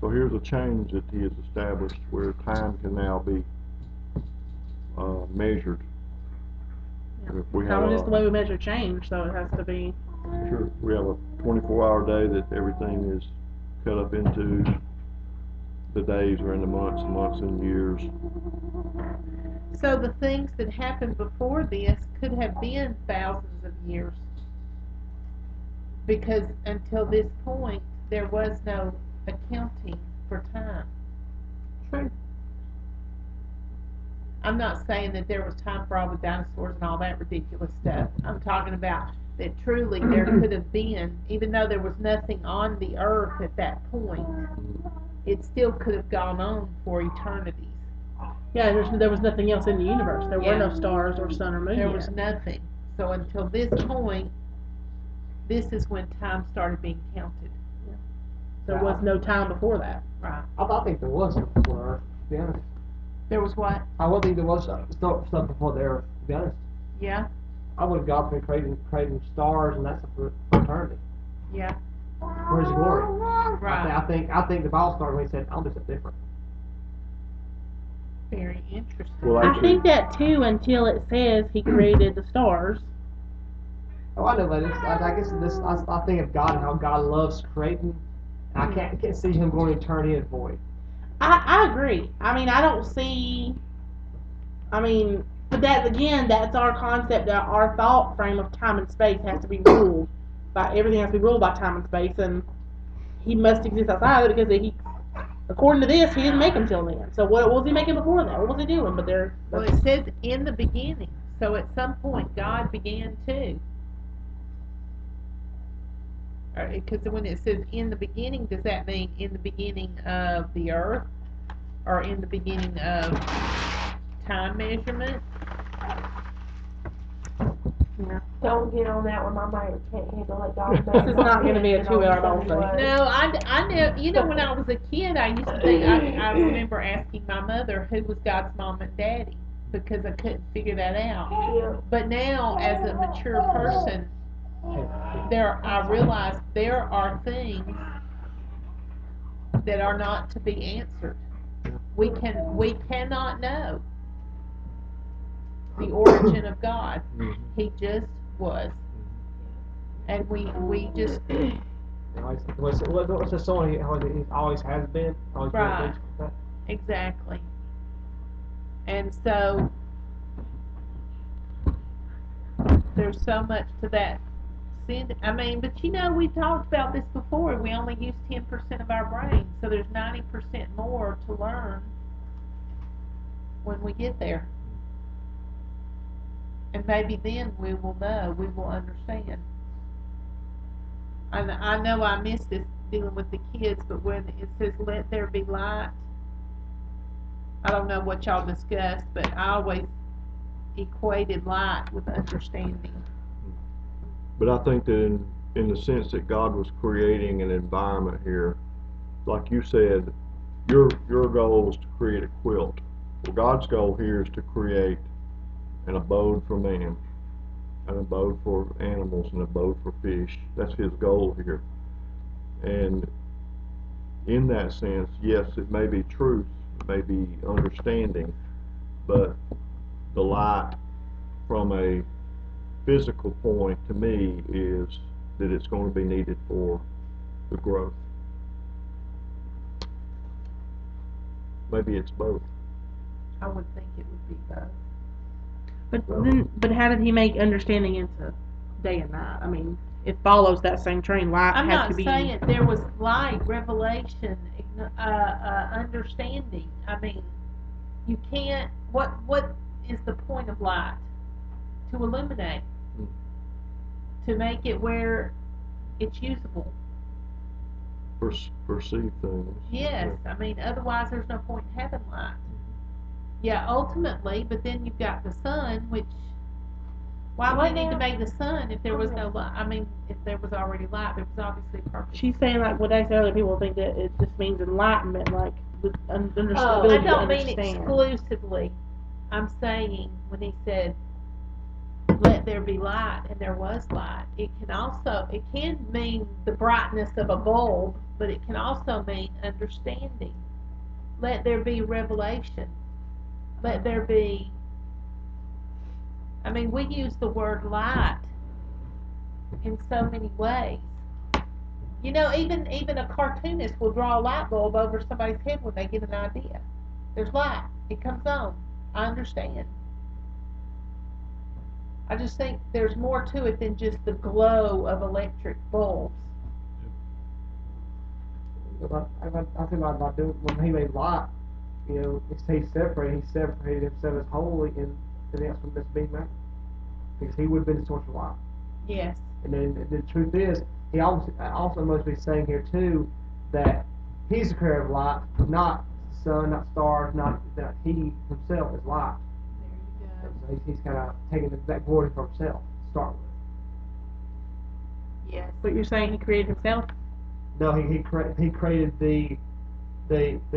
S1: So here's a change that he has established where time can now be measured.
S4: Yeah.
S1: If we
S4: Time
S1: have
S4: is just the way we measure change, so it has to be.
S1: Sure. We have a 24-hour day that everything is cut up into. The days are into months, and months and years.
S2: So the things that happened before this could have been thousands of years. Because until this point, there was no accounting for time.
S5: True.
S2: I'm not saying that there was time for all the dinosaurs and all that ridiculous stuff. I'm talking about that truly there could have been, even though there was nothing on the earth at that point, it still could have gone on for eternities.
S4: Yeah, there was nothing else in the universe. There were
S2: Yeah.
S4: no stars or sun or moon
S2: There
S4: yet.
S2: was nothing. So until this point, this is when time started being counted.
S4: There was no time before that.
S2: Right.
S5: I think there was stuff before Earth, to be honest.
S2: There was what?
S5: I would think there was stuff before the Earth, to be honest.
S2: Yeah,
S5: I would have God's been creating stars and that's for eternity.
S2: yeah,
S5: Where's the glory?
S2: right.
S5: I think the Bible started when he said, I'll do something different.
S2: Very interesting.
S1: Well,
S4: I
S1: actually,
S4: think that too until it says he created the stars.
S5: Oh, I know, but I guess this. I think of God and how God loves creating. And I can't see Him going to eternity and void.
S4: I agree. I mean, I don't see. I mean, but that again, that's our concept. That our thought frame of time and space has to be ruled by everything has to be ruled by time and space, and he must exist outside of it because he, according to this, he didn't make him till then. So what was he making before that? What was he doing? But there,
S2: Well, it says in the beginning, so at some point God began too. Because when it says in the beginning, does that mean in the beginning of the earth, or in the beginning of time measurement?
S3: Don't get on that one. My mind can't handle it. God
S4: This is not gonna be a 2-hour don't say.
S2: No, I know. You know, when I was a kid, I used to think. I remember asking my mother who was God's mom and daddy because I couldn't figure that out.
S3: Yeah.
S2: But now, as a mature person, I realize there are things that are not to be answered. We cannot know the origin of God. He just was, and we just
S5: What's the song? He always has been. Always
S2: Right.
S5: been.
S2: exactly. And so there's so much to that sin. I mean, but you know, we talked about this before. We only use 10% of our brain, so there's 90% more to learn when we get there. And maybe then we will know, we will understand. And I know I missed this dealing with the kids, but when it says let there be light, I don't know what y'all discussed, but I always equated light with understanding.
S1: But I think that in the sense that God was creating an environment here, like you said, your goal was to create a quilt. Well, God's goal here is to create an abode for man, an abode for animals, an abode for fish. That's His goal here. And in that sense, yes, it may be truth, it may be understanding, but the light from a physical point to me is that it's going to be needed for the growth. Maybe it's both.
S2: I would think it would be both.
S4: But how did he make understanding into day and night? I mean, it follows that same train. Light
S2: I'm
S4: had
S2: not
S4: to be.
S2: saying there was light, revelation, understanding. I mean, you can't. What is the point of light? To illuminate, to make it where it's usable.
S1: Perceive things.
S2: Yes, I mean, otherwise there's no point in having light. Yeah, ultimately, but then you've got the sun, which, why would you need to make the sun if there was no light? I mean, if there was already light, there was obviously a purpose.
S4: She's saying like what I said earlier. People think that it just means enlightenment, like with understanding.
S2: I don't mean exclusively. I'm saying when he said, let there be light, and there was light, it can mean the brightness of a bulb, but it can also mean understanding. Let there be revelation. Let there be, I mean, we use the word light in so many ways. You know, even a cartoonist will draw a light bulb over somebody's head when they get an idea. There's light. It comes on. I understand. I just think there's more to it than just the glow of electric bulbs.
S5: I think about doing when He made light. You know, He separated Himself as holy, and that's when this being made. Because He would have been the source of light.
S2: Yes.
S5: And then the truth is, He also must be saying here too that He's the creator of light, not the sun, not stars, not that He Himself is light.
S2: There you go.
S5: So He's kind of taking that glory for Himself to start with.
S2: Yes.
S4: But you're saying he created himself?
S5: No, he created the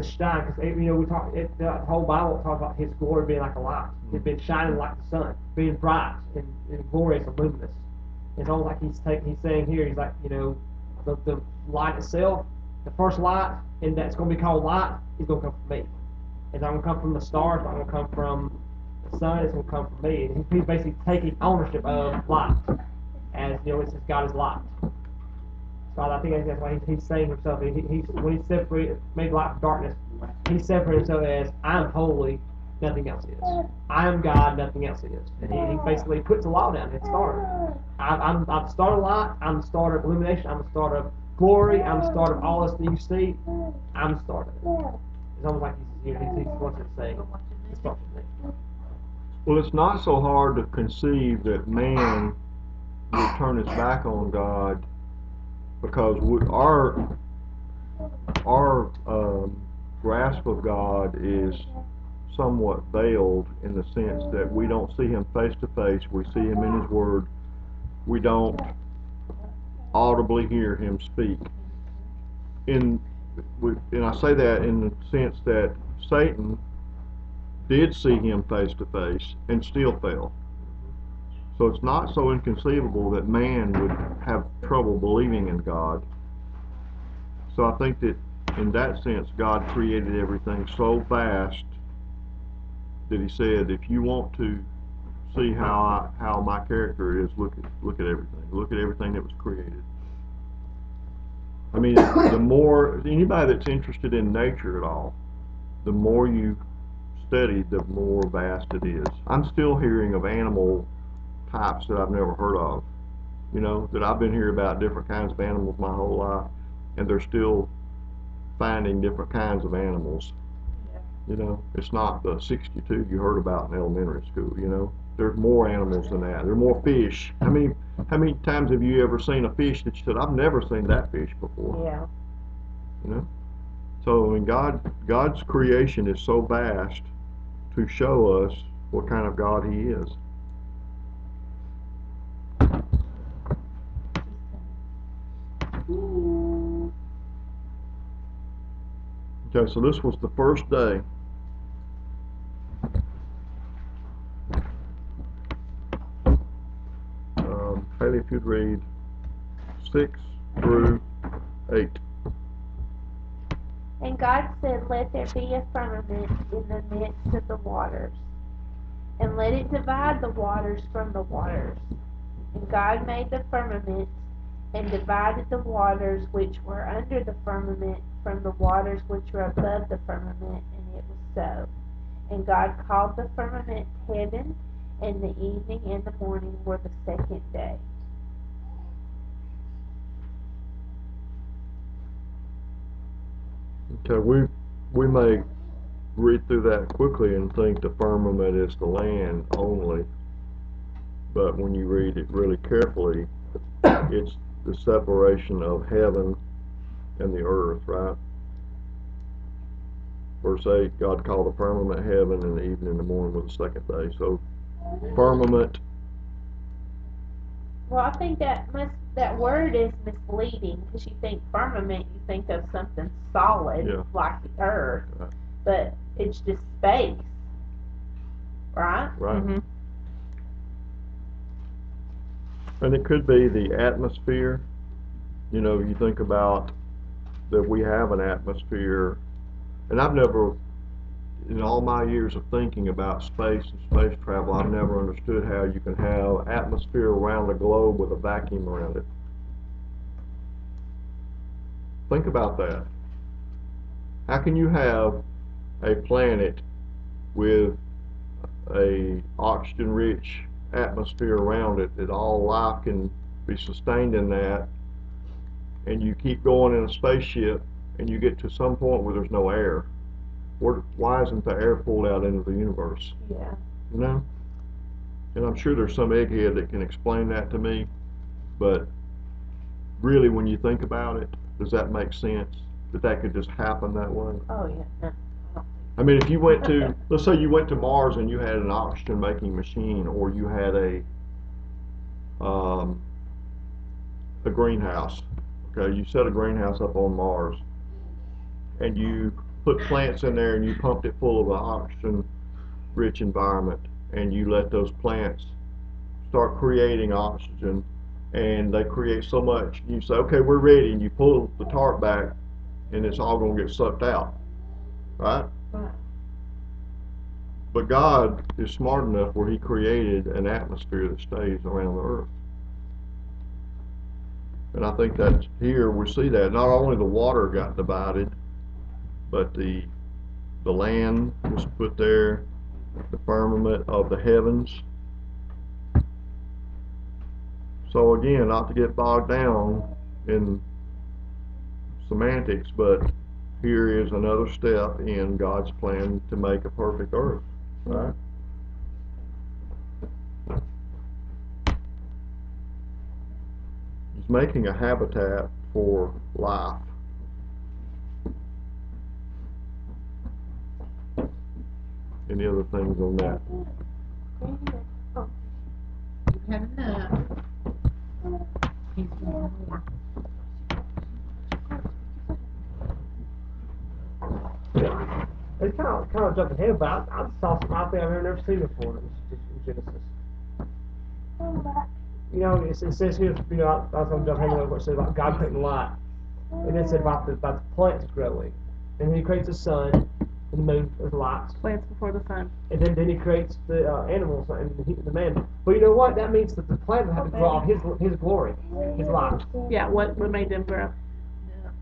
S5: shine, because you know the whole Bible talks about His glory being like a light. It's been shining like the sun, being bright and glorious and luminous. It's almost like he's saying here, he's like, you know, the light itself, the first light, and that's going to be called light, is going to come from me. It's not going to come from the stars, it's not going to come from the sun, it's going to come from me. And he's basically taking ownership of light. as it says God is light. So I think that's why he's saying himself. He's when he separated, made light from darkness, he separated himself as I am holy, nothing else is. I am God, nothing else is. And he basically puts the law down. It's starter. I'm the starter of light. I'm the starter of illumination. I'm the starter of glory. I'm the starter of all this that you see. I'm the starter. It's almost like he's wants to say, it starts with me.
S1: Well, it's not so hard to conceive that man would turn his back on God, because our grasp of God is somewhat veiled in the sense that we don't see him face to face. We see him in his word. We don't audibly hear him speak. And I say that in the sense that Satan did see him face to face and still fell. So it's not so inconceivable that man would have trouble believing in God. So I think that in that sense, God created everything so vast that he said, if you want to see how my character is, look at everything. Look at everything that was created. I mean, the more, anybody that's interested in nature at all, the more you study, the more vast it is. I'm still hearing of animal types that I've never heard of, that I've been hearing about different kinds of animals my whole life, and they're still finding different kinds of animals. It's not the 62 you heard about in elementary school, There's more animals than that. There are more fish. How many times have you ever seen a fish that you said, I've never seen that fish before?
S2: Yeah.
S1: So, I mean, God's creation is so vast to show us what kind of God he is. Okay, so this was the first day. Haley, if you'd read 6 through 8.
S3: And God said, let there be a firmament in the midst of the waters, and let it divide the waters from the waters. And God made the firmament, and divided the waters which were under the firmament from the waters which were above the firmament, and it was so. And God called the firmament heaven, and the evening and the morning were the second day.
S1: Okay, we may read through that quickly and think the firmament is the land only, but when you read it really carefully, it's the separation of heaven and the earth, right? Verse 8, God called the firmament heaven, and the evening and the morning were the second day. So, firmament.
S3: Well, I think that word is misleading, because you think firmament, you think of something solid,
S1: Yeah.
S3: like the earth,
S1: Right.
S3: but it's just space, right?
S1: Right.
S2: Mm-hmm.
S1: And it could be the atmosphere. You think about that we have an atmosphere, and I've never, in all my years of thinking about space and space travel, I've never understood how you can have atmosphere around the globe with a vacuum around it. Think about that. How can you have a planet with a oxygen-rich atmosphere around it, that all life can be sustained in that, and you keep going in a spaceship and you get to some point where there's no air? Why isn't the air pulled out into the universe?
S3: Yeah.
S1: And I'm sure there's some egghead that can explain that to me, but really, when you think about it, does that make sense that could just happen that way?
S3: Oh, yeah.
S1: I mean, if you went to, let's say you went to Mars and you had an oxygen making machine, or you had a greenhouse. Okay, you set a greenhouse up on Mars, and you put plants in there, and you pumped it full of an oxygen-rich environment, and you let those plants start creating oxygen, and they create so much. You say, okay, we're ready, and you pull the tarp back, and it's all going to get sucked out, right?
S3: Right.
S1: But God is smart enough where he created an atmosphere that stays around the earth. And I think that's, here we see that, not only the water got divided, but the land was put there, the firmament of the heavens. So again, not to get bogged down in semantics, but here is another step in God's plan to make a perfect earth, right? He's making a habitat for life. Any other things on that?
S2: You had enough. He's doing more.
S5: It's kind of jumping ahead, but I saw something out there I've never seen before in Genesis. You know, it says here, you know, I was going to jump ahead a what it says about God creating light. And it said about the plants growing. And then he creates the sun and the moon as lights.
S4: Plants before the sun.
S5: And then he creates the animals and the man. But you know what? That means that the plants have to draw his glory, his light.
S4: Yeah, what would make them grow?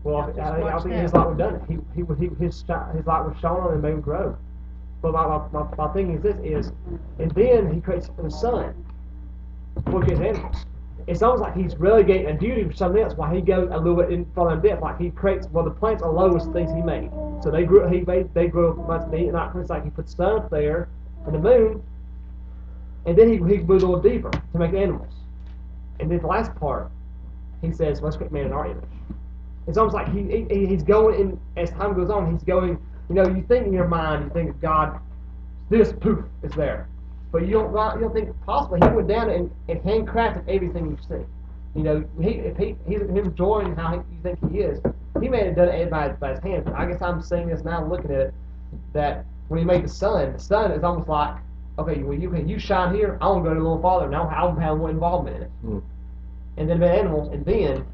S5: Well, I think his light would have done it. His light was shone on and made him grow. But my thing is this and then he creates the sun for his animals. It's almost like he's relegating a duty for something else while he goes a little bit in further in depth. Like he creates, well, the plants are the lowest things he made. So they grew much day and night. It's like he put the sun up there and the moon, and then he moved a little deeper to make the animals. And then the last part, he says, let's create man in our image. It's almost like he's going in, as time goes on, he's going, you know, you think in your mind, you think of God, this, poof, it's there. But you don't think possibly he went down and handcrafted everything you see. You know, he's enjoying how you think he is. He may have done it by his hand. But I guess I'm seeing this now, looking at it, that when he made the sun is almost like, okay, well, you shine here, I want to go a little farther. Now I don't have more involvement in it.
S1: Hmm.
S5: And then the animals, and then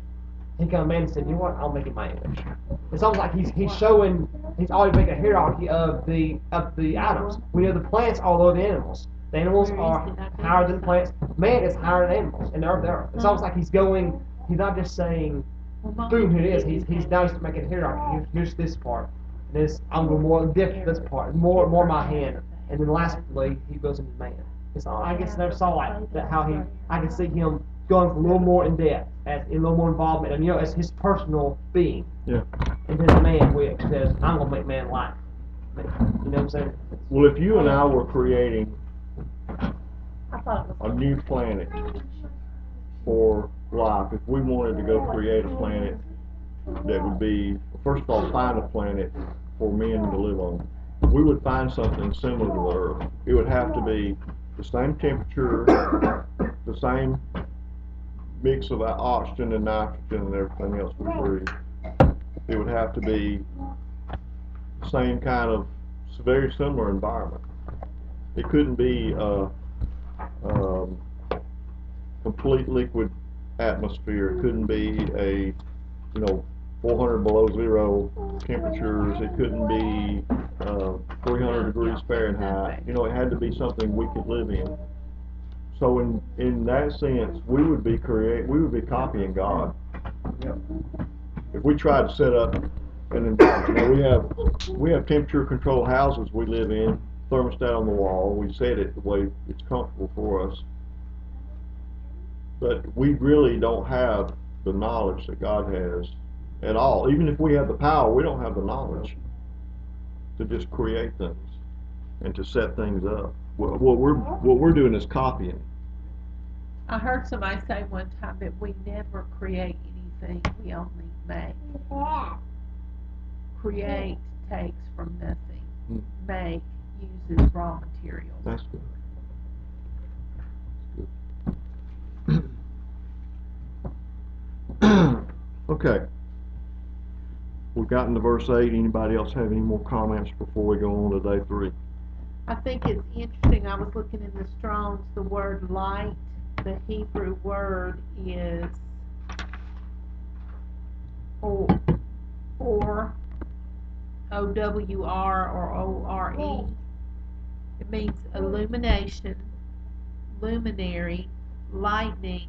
S5: he came man and said, you know what, I'll make it my image. It's almost like he's showing, he's already making a hierarchy of the items. We know the plants are lower than animals. The animals are higher than plants. Man is higher than animals, and they're there. It's almost like he's not just saying, boom, here it is. He's now he's making a hierarchy. Here's this part. This, I'm going more depth this part, more my hand. And then lastly, he goes into man. It's all, I guess I never saw like that, how I can see him going a little more in depth, as a little more involvement, and you know, as his personal being.
S1: Yeah.
S5: And then the man, which says, I'm going to make man like me. You know what I'm saying?
S1: Well, if you and I were creating
S4: I thought it was
S1: a new planet for life, if we wanted to go create a planet that would be, first of all, find a planet for men to live on, we would find something similar to the Earth. It would have to be the same temperature, the same mix of oxygen and nitrogen and everything else we breathe. It would have to be the same kind of very similar environment. It couldn't be a complete liquid atmosphere. It couldn't be a, 400 below zero temperatures. It couldn't be 300 degrees Fahrenheit. It had to be something we could live in. So in that sense, we would be copying God. If we tried to set up an environment, we have temperature controlled houses we live in, thermostat on the wall, we set it the way it's comfortable for us. But we really don't have the knowledge that God has at all. Even if we have the power, we don't have the knowledge to just create things and to set things up. What we're doing is copying.
S2: I heard somebody say one time that we never create anything, we only make. Create takes from nothing. Make uses raw materials.
S1: That's good. Okay. We've gotten to verse 8. Anybody else have any more comments before we go on to day 3?
S2: I think it's interesting. I was looking in the Strong's, the word light, the Hebrew word is or O-W-R or O-R-E. It means illumination, luminary, lightning,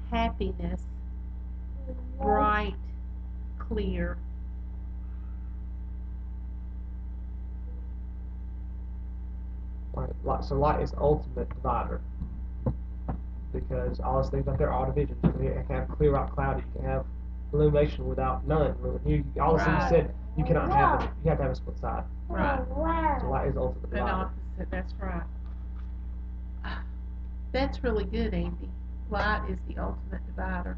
S2: happiness, bright, clear.
S5: So light is the ultimate divider. Because all those things out there are divisions. You can have clear out cloudy, you can have illumination without none. All the things you
S2: Right.
S5: said, you cannot have it. You have to have a split side.
S2: Right.
S5: So light is the ultimate
S2: An
S5: divider.
S2: opposite, that's right. That's really good, Andy. Light is the ultimate divider.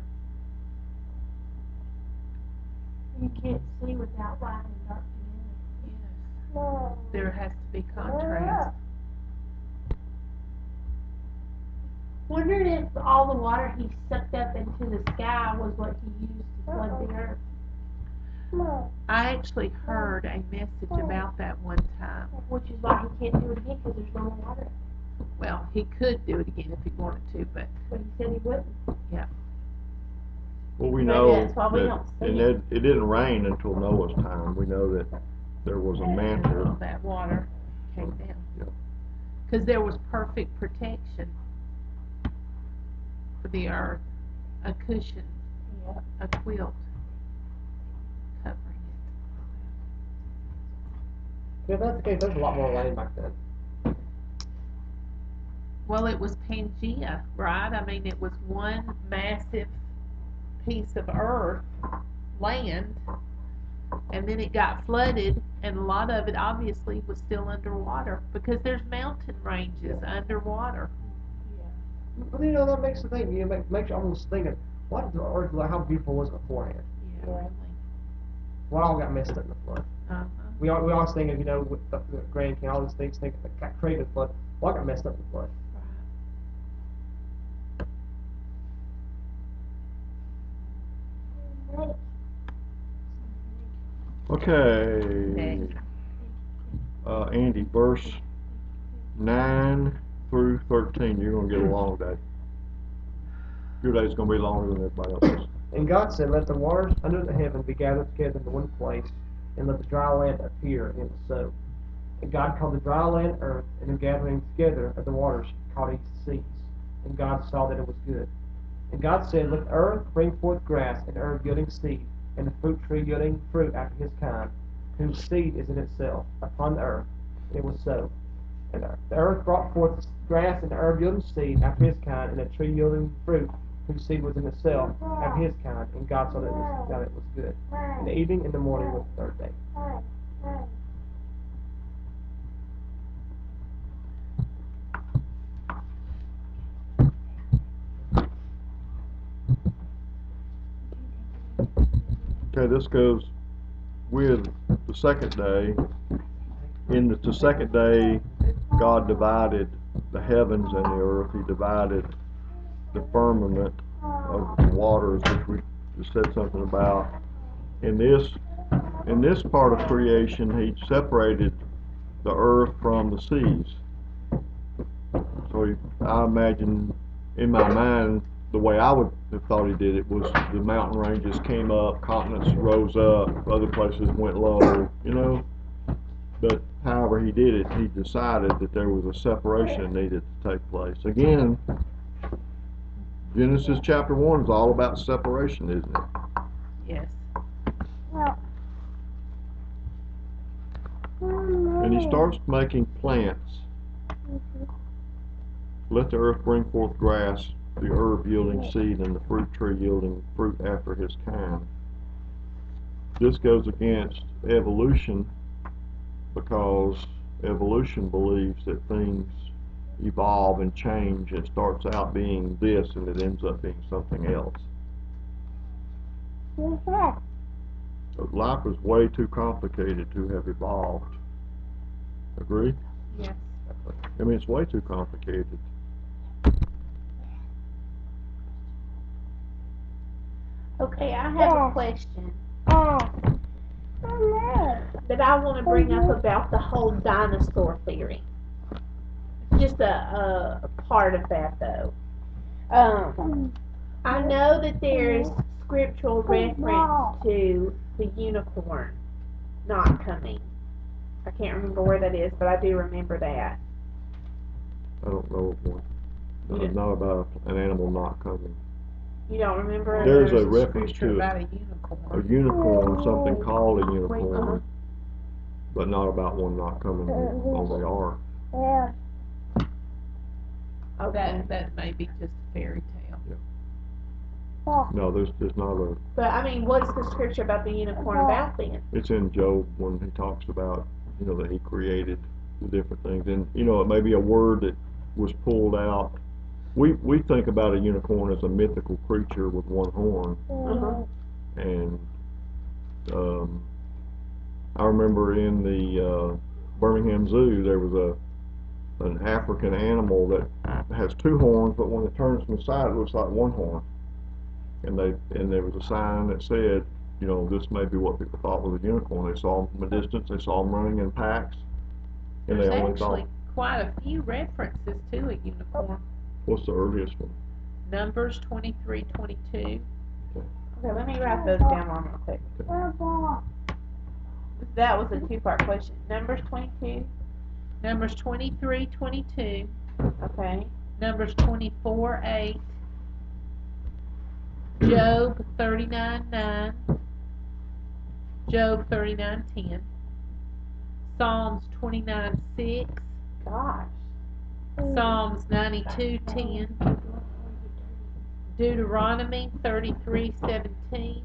S3: You can't see without light and dark together.
S2: Yes. There has to be contrast.
S3: Wondered if all the water he sucked up into the sky was what he used to flood the earth.
S2: I actually heard a message about that one time.
S3: Which is why he can't do it again because there's no more water.
S2: Well, he could do it again if he wanted to, but
S3: But he said he wouldn't.
S1: Well, we
S3: Maybe
S1: know
S3: that's why we
S1: that,
S3: don't see
S1: and
S3: it.
S1: it didn't rain until Noah's time. We know that there was a
S2: all
S1: mantle.
S2: that water came down.
S1: Yeah.
S2: Because there was perfect protection for the earth, a cushion, a quilt covering it.
S5: If that's the case, there's a lot more rain back then.
S2: Well, it was Pangea, right? I mean, it was one massive piece of earth, land, and then it got flooded, and a lot of it obviously was still underwater because there's mountain ranges underwater.
S5: But that makes the thing. Makes you almost thinking, what is the earth like? How beautiful was it beforehand?
S2: Yeah, really.
S5: What all got messed up in the flood?
S2: Uh-huh.
S5: We always think of, with the Grand Canyon, all these things that got created in the flood. What got messed up in the flood?
S1: Okay. Andy, verse 9 through 13. You're going to get a long day. Your day's going to be longer than everybody else's.
S5: And God said, let the waters under the heaven be gathered together into one place, and let the dry land appear, and it was so. And God called the dry land earth, and the gathering together of the waters called he seas. And God saw that it was good. And God said, let the earth bring forth grass, and herb yielding seed, and the fruit tree yielding fruit after his kind, whose seed is in itself, upon the earth. And it was so. And the earth brought forth grass and herb yielding seed after his kind, and a tree yielding fruit, whose seed was in itself, after his kind. And God saw that it was good. And the evening and the morning was the third day.
S1: Okay, this goes with the second day. In the second day, God divided the heavens and the earth. He divided the firmament of the waters, which we just said something about. In this part of creation, he separated the earth from the seas. So I imagine in my mind, the way I would have thought he did it was the mountain ranges came up, continents rose up, other places went low, But however he did it, he decided that there was a separation that needed to take place. Again, Genesis chapter 1 is all about separation, isn't it?
S2: Yes.
S1: And he starts making plants. Let the earth bring forth grass, the herb yielding seed, and the fruit tree yielding fruit after his kind. This goes against evolution, because evolution believes that things evolve and change. It starts out being this and it ends up being something else. So life is way too complicated to have evolved. Agree?
S2: Yes.
S1: I mean, it's way too complicated.
S3: Okay, I have a question that I want to bring up about the whole dinosaur theory. Just a part of that, though. I know that there's scriptural reference to the unicorn not coming. I can't remember where that is, but I do remember that.
S1: I don't know of one.
S3: Yeah.
S1: Not about an animal not coming.
S3: You don't remember it?
S1: There's a
S2: There's
S1: reference
S2: scripture
S1: to
S2: about a
S1: a
S2: unicorn.
S1: unicorn, something called a
S3: Uh-huh.
S1: unicorn, but not about one not coming on the ark.
S3: Okay.
S2: That may be just a fairy tale.
S1: No, there's not a,
S3: But I mean, what's the scripture about the unicorn about then?
S1: it's in Job when he talks about, that he created the different things. And, it may be a word that was pulled out. We think about a unicorn as a mythical creature with one horn.
S3: Uh-huh.
S1: And, I remember in the, Birmingham Zoo, there was an African animal that has two horns, but when it turns from the side, it looks like one horn. And there was a sign that said, this may be what people thought was a unicorn. They saw them from a distance, they saw them running in packs, and
S2: There's
S1: they only
S2: actually
S1: thought,
S2: quite a few references to a unicorn.
S1: what's the earliest one?
S2: Numbers 23:22.
S3: Okay, let me write those down real quick. That was a two-part question. Numbers 22.
S2: Numbers 23:22.
S3: Okay.
S2: Numbers 24:8. Job 39:9. Job 39:10. Psalms 29:6.
S3: Gosh.
S2: Psalms 92:10. Deuteronomy 33:17.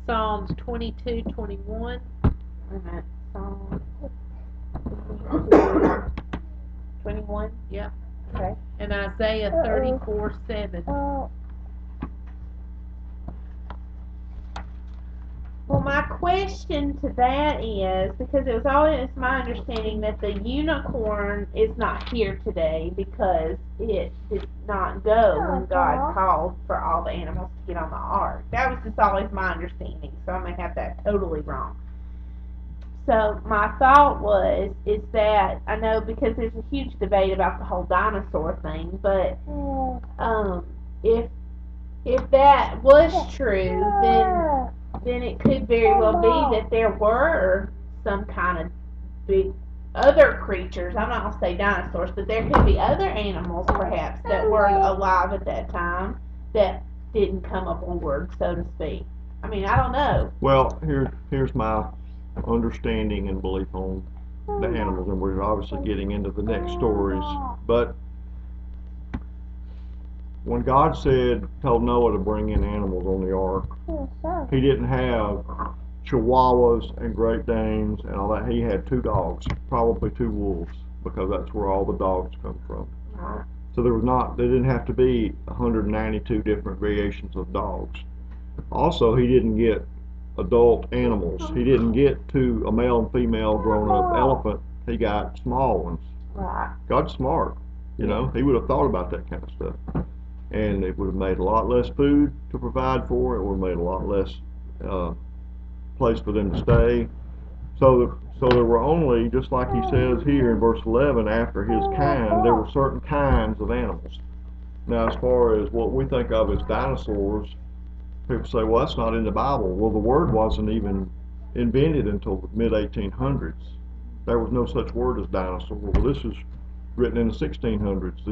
S2: Psalms 22:21.
S3: Wait a minute. Psalm 21.
S2: Yep.
S3: Okay.
S2: And Isaiah 34:7.
S3: Well, my question to that is, because it was always my understanding that the unicorn is not here today because it did not go when God called for all the animals to get on the ark. That was just always my understanding, so I may have that totally wrong. So my thought is that, I know because there's a huge debate about the whole dinosaur thing, but if that was true, then it could very well be that there were some kind of big other creatures. I'm not gonna say dinosaurs, but there could be other animals perhaps that were alive at that time that didn't come up on board, so to speak. I mean, I don't know.
S1: Well, here's my understanding and belief on the animals, and we're obviously getting into the next stories, but when God told Noah to bring in animals on the ark, he didn't have Chihuahuas and Great Danes and all that. He had two dogs, probably two wolves, because that's where all the dogs come from. So there didn't have to be 192 different variations of dogs. Also, he didn't get adult animals. He didn't get a male and female grown up elephant. He got small ones.
S3: Right.
S1: God's smart, he would have thought about that kind of stuff. And it would have made a lot less food to provide for. It would have made a lot less place for them to stay. So there were only, just like he says here in verse 11, after his kind, there were certain kinds of animals. Now, as far as what we think of as dinosaurs, people say, well, that's not in the Bible. Well, the word wasn't even invented until the mid-1800s. There was no such word as dinosaur. Well, this is written in the 1600s,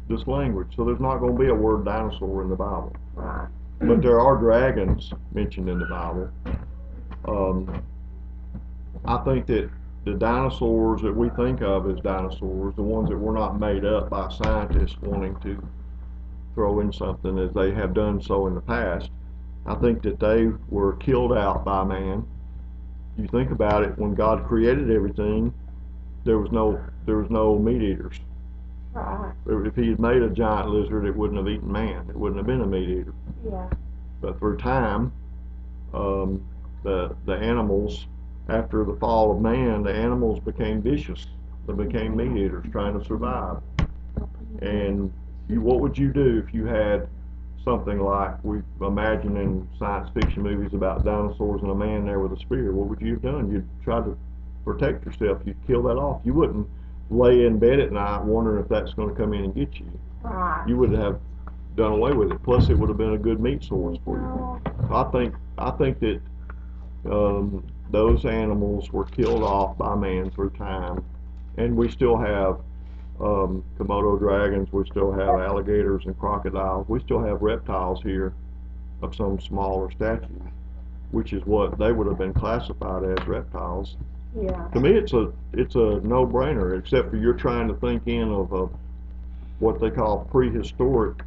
S1: this language. So there's not going to be a word dinosaur in the Bible.
S3: Right.
S1: But there are dragons mentioned in the Bible. I think that the dinosaurs that we think of as dinosaurs, the ones that were not made up by scientists wanting to throw in something as they have done so in the past, I think that they were killed out by man. You think about it, when God created everything, there was no meat eaters.
S3: Right.
S1: If he had made a giant lizard, it wouldn't have eaten man. It wouldn't have been a meat eater.
S3: Yeah.
S1: But through time, the animals, after the fall of man, the animals became vicious. They became meat eaters trying to survive. And what would you do if you had something like we imagine in science fiction movies about dinosaurs and a man there with a spear? What would you have done? You'd try to protect yourself. You'd kill that off. You wouldn't lay in bed at night wondering if that's going to come in and get you.
S3: Right.
S1: You would have done away with it. Plus, it would have been a good meat source for you. So I think that those animals were killed off by man through time, and we still have Komodo dragons, we still have alligators and crocodiles, we still have reptiles here of some smaller stature, which is what they would have been classified as reptiles.
S4: Yeah.
S1: To me, it's a no-brainer, except for you're trying to think in of a, what they call prehistoric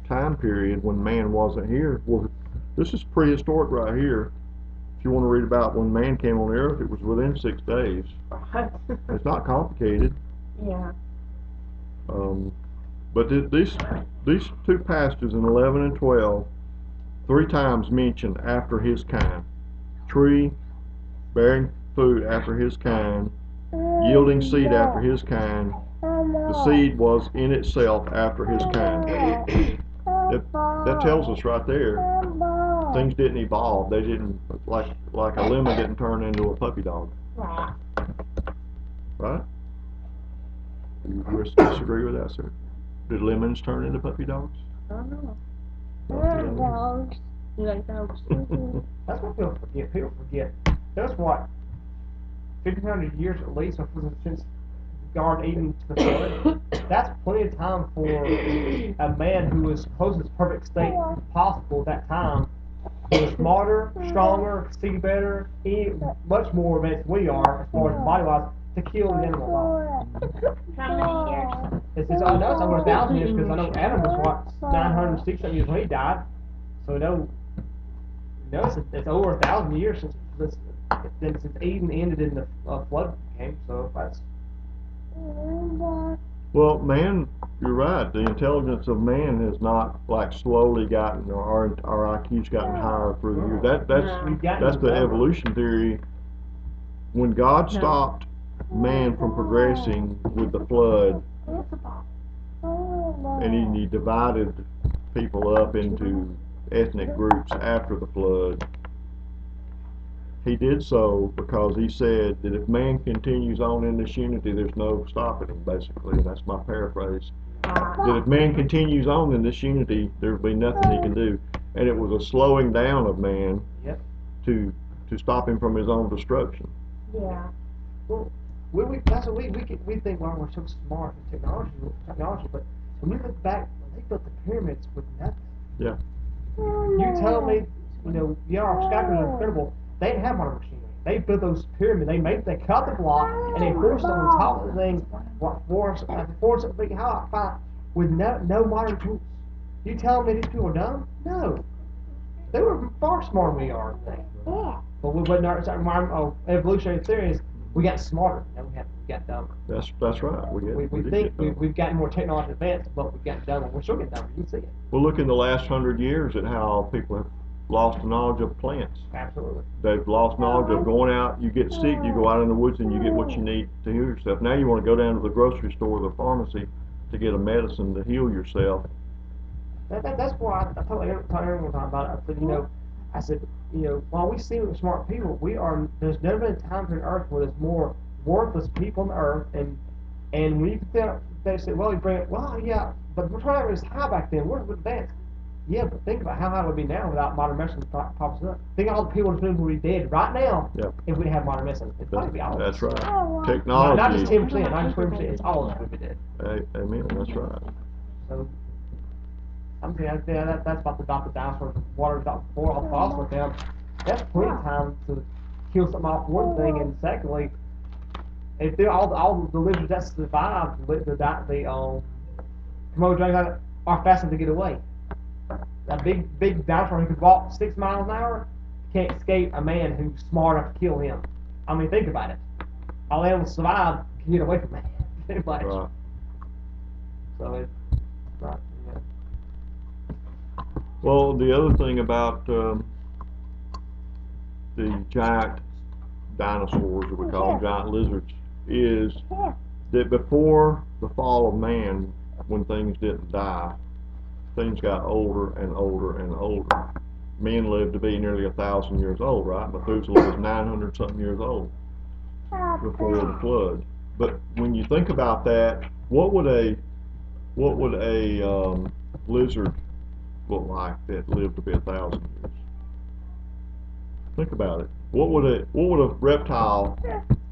S1: time period when man wasn't here. Well, this is prehistoric right here. If you want to read about when man came on the earth, it was within 6 days. It's not complicated.
S4: Yeah.
S1: But these two passages in 11 and 12, 3 times mention after his kind. Tree bearing food after his kind, yielding seed after his kind. The seed was in itself after his kind. That tells us right there, things didn't evolve. They didn't, like a lemon didn't turn into a puppy dog.
S4: Right.
S1: Right? You disagree with that, sir? Did lemons turn into puppy dogs?
S4: I don't know.
S1: Okay.
S4: You like dogs?
S5: That's what people forget. People forget. That's what 1,500 years at least since Garden Eden to the flood. That's plenty of time for a man who was close to his perfect state possible at that time. He was smarter, stronger, could see better, much more advanced than we are as far as body wise to kill the animals off.
S3: How many years?
S5: I know it's over 1,000 years because I know Adam was what 960 something years when he died. So it's over 1,000 years since Eden ended in the flood came. So that's.
S1: Well, man, you're right. The intelligence of man has not like slowly gotten, or our IQ's gotten higher through the years.
S5: We've gotten
S1: That's the
S5: better.
S1: evolution theory. When God stopped man from progressing with the flood, and he divided people up into ethnic groups after the flood, he did so because he said that if man continues on in this unity, there's no stopping him, basically, and that's my paraphrase. That if man continues on in this unity, there'll be nothing he can do. And it was a slowing down of man
S5: Yep.
S1: to stop him from his own destruction.
S4: Yeah.
S5: Well, that's what we think, well, we're so smart in technology, but when you look back, when they built the pyramids with nothing.
S1: Yeah.
S5: You tell me, our skyscrapers are incredible. They didn't have modern machinery. They built those pyramids. They cut the block and they forced it on top of the thing, forced it big high with no modern tools. You tell me these people are dumb? No. They were far smarter than we are, I think. But our evolutionary theory is we got smarter and we got dumber.
S1: That's right.
S5: We think we've gotten more technologically advanced, but we've gotten dumber. We're still getting dumber. You see it.
S1: Well, look in the last 100 years at how people have lost the knowledge of plants.
S5: Absolutely.
S1: They've lost knowledge of going out, you get sick, you go out in the woods and you get what you need to heal yourself. Now you want to go down to the grocery store or the pharmacy to get a medicine to heal yourself.
S5: That's why I told everyone about it. I said, while we seem like smart people, there's never been a time on earth where there's more worthless people on the earth, and when you they say, well, yeah, but we're trying to raise high back then, we're advanced. Yeah, but think about how high it would be now without modern medicine pops up. Think of all the people who would be dead right now if we didn't have modern medicine. It'd probably be all of us.
S1: That's right. Technology.
S5: Not just 10%, not just 20%, it's all of us would be dead.
S1: Amen, that's right.
S5: So, I'm saying that's about the dinosaurs and water before all the fossils went down. That's plenty of time to kill something off one thing, and secondly, if they're all the lizards that survived, the Komodo dragons are fast enough to get away. That big dinosaur who could walk 6 miles an hour can't escape a man who's smart enough to kill him. I mean, think about it. All animals survive can get away from man. Pretty much.
S1: Right.
S5: So it's not.
S1: Well, the other thing about the giant dinosaurs, that we call them giant lizards, is that before the fall of man, when things didn't die, things got older and older and older. Men lived to be nearly 1,000 years old, right? Methuselah was 900 something years old before the flood. But when you think about that, what would a lizard look like that lived to be 1,000 years? Think about it. What would a reptile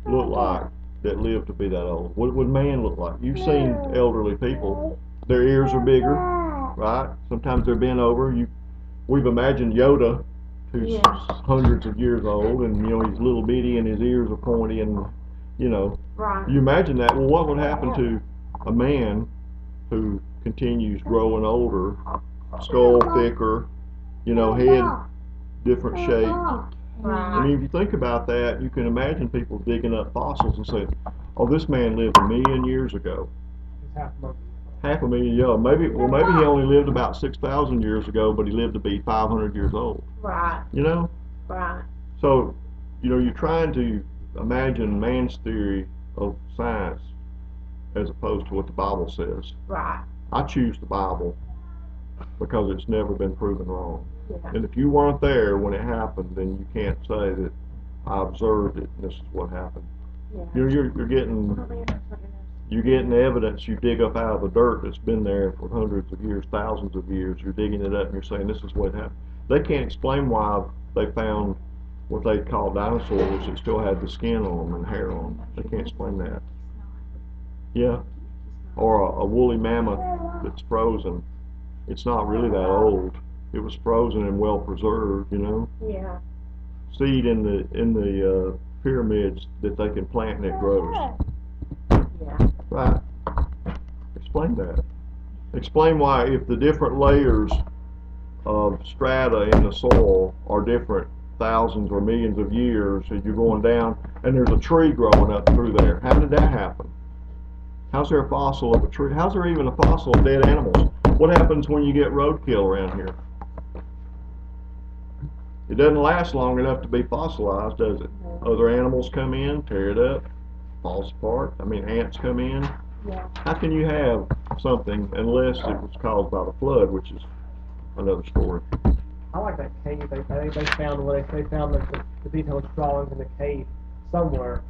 S1: look like that live to be that old? What would man look like? You've seen elderly people. Their ears are bigger, right? Sometimes they're bent over. We've imagined Yoda, who's
S3: Yeah.
S1: hundreds of years old, and you know he's little bitty and his ears are pointy, and you know,
S3: Right.
S1: you imagine that. Well, what would happen to a man who continues growing older, skull thicker, you know, head different shape? I mean, if you think about that, you can imagine people digging up fossils and saying, "Oh, this man lived 1,000,000 years ago."
S5: It's half a monkey.
S1: 500,000 years. Maybe he only lived about 6,000 years ago, but he lived to be 500 years old.
S3: Right.
S1: You know,
S3: Right.
S1: so you know you're trying to imagine man's theory of science as opposed to what the Bible says.
S3: Right.
S1: I choose the Bible because it's never been proven wrong.
S3: Yeah.
S1: And if you weren't there when it happened, then you can't say that I observed it and this is what happened.
S3: Yeah.
S1: You know, you're getting evidence you dig up out of the dirt that's been there for hundreds of years, thousands of years. You're digging it up and you're saying this is what happened. They can't explain why they found what they call dinosaurs that still had the skin on them and hair on them. They can't explain that. Yeah. Or a woolly mammoth that's frozen. It's not really that old. It was frozen and well preserved, you know.
S3: Yeah.
S1: Seed in the pyramids that they can plant and it grows.
S3: Yeah.
S1: Right. Explain that. Explain why, if the different layers of strata in the soil are different thousands or millions of years as you're going down, and there's a tree growing up through there. How did that happen? How's there a fossil of a tree? How's there even a fossil of dead animals? What happens when you get roadkill around here? It doesn't last long enough to be fossilized, does it? Other animals come in, tear it up, falls apart. I mean, ants come in.
S3: Yeah.
S1: How can you have something unless it was caused by the flood, which is another story?
S5: I like that cave. They found they found the detailed drawings in the cave somewhere,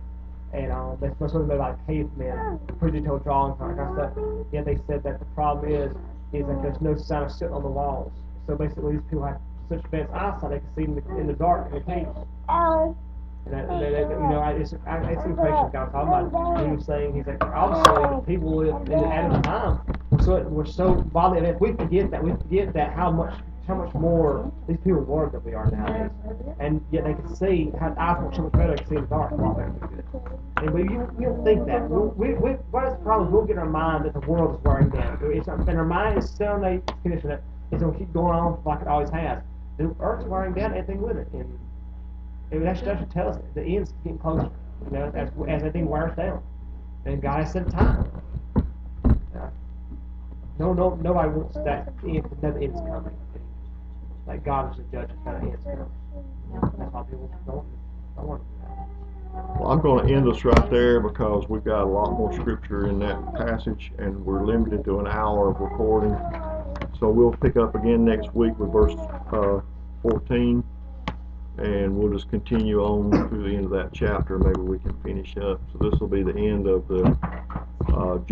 S5: and they must have been like cavemen, pretty detailed drawings and all that kind of stuff. Yet they said that the problem is that there's no sign of sitting on the walls. So basically, these people have such advanced eyesight they can see in the dark in the caves. And it's information guy talking about. He was saying he's like obviously the people live in the Adam's time. We're so violent, and if we forget that how much more these people were than we are nowadays, and yet they can see how eyes work so much better. They can see in the dark a lot better than we do. And we don't think that. What is the problem? We'll get in our mind that the world is wearing down. And our mind is still in a condition that it's going to keep going on like it always has. The Earth's wearing down, everything with it, and that should tell us that the end's getting closer. You know, as everything wears down, and God has set time. Nobody wants that end. Another end's coming. Like God is the judge of that end's coming. That's why people don't want that.
S1: Well, I'm going to end us right there because we've got a lot more scripture in that passage, and we're limited to an hour of recording. So we'll pick up again next week with verse 14, and we'll just continue on through the end of that chapter. Maybe we can finish up. So this will be the end of the Genesis.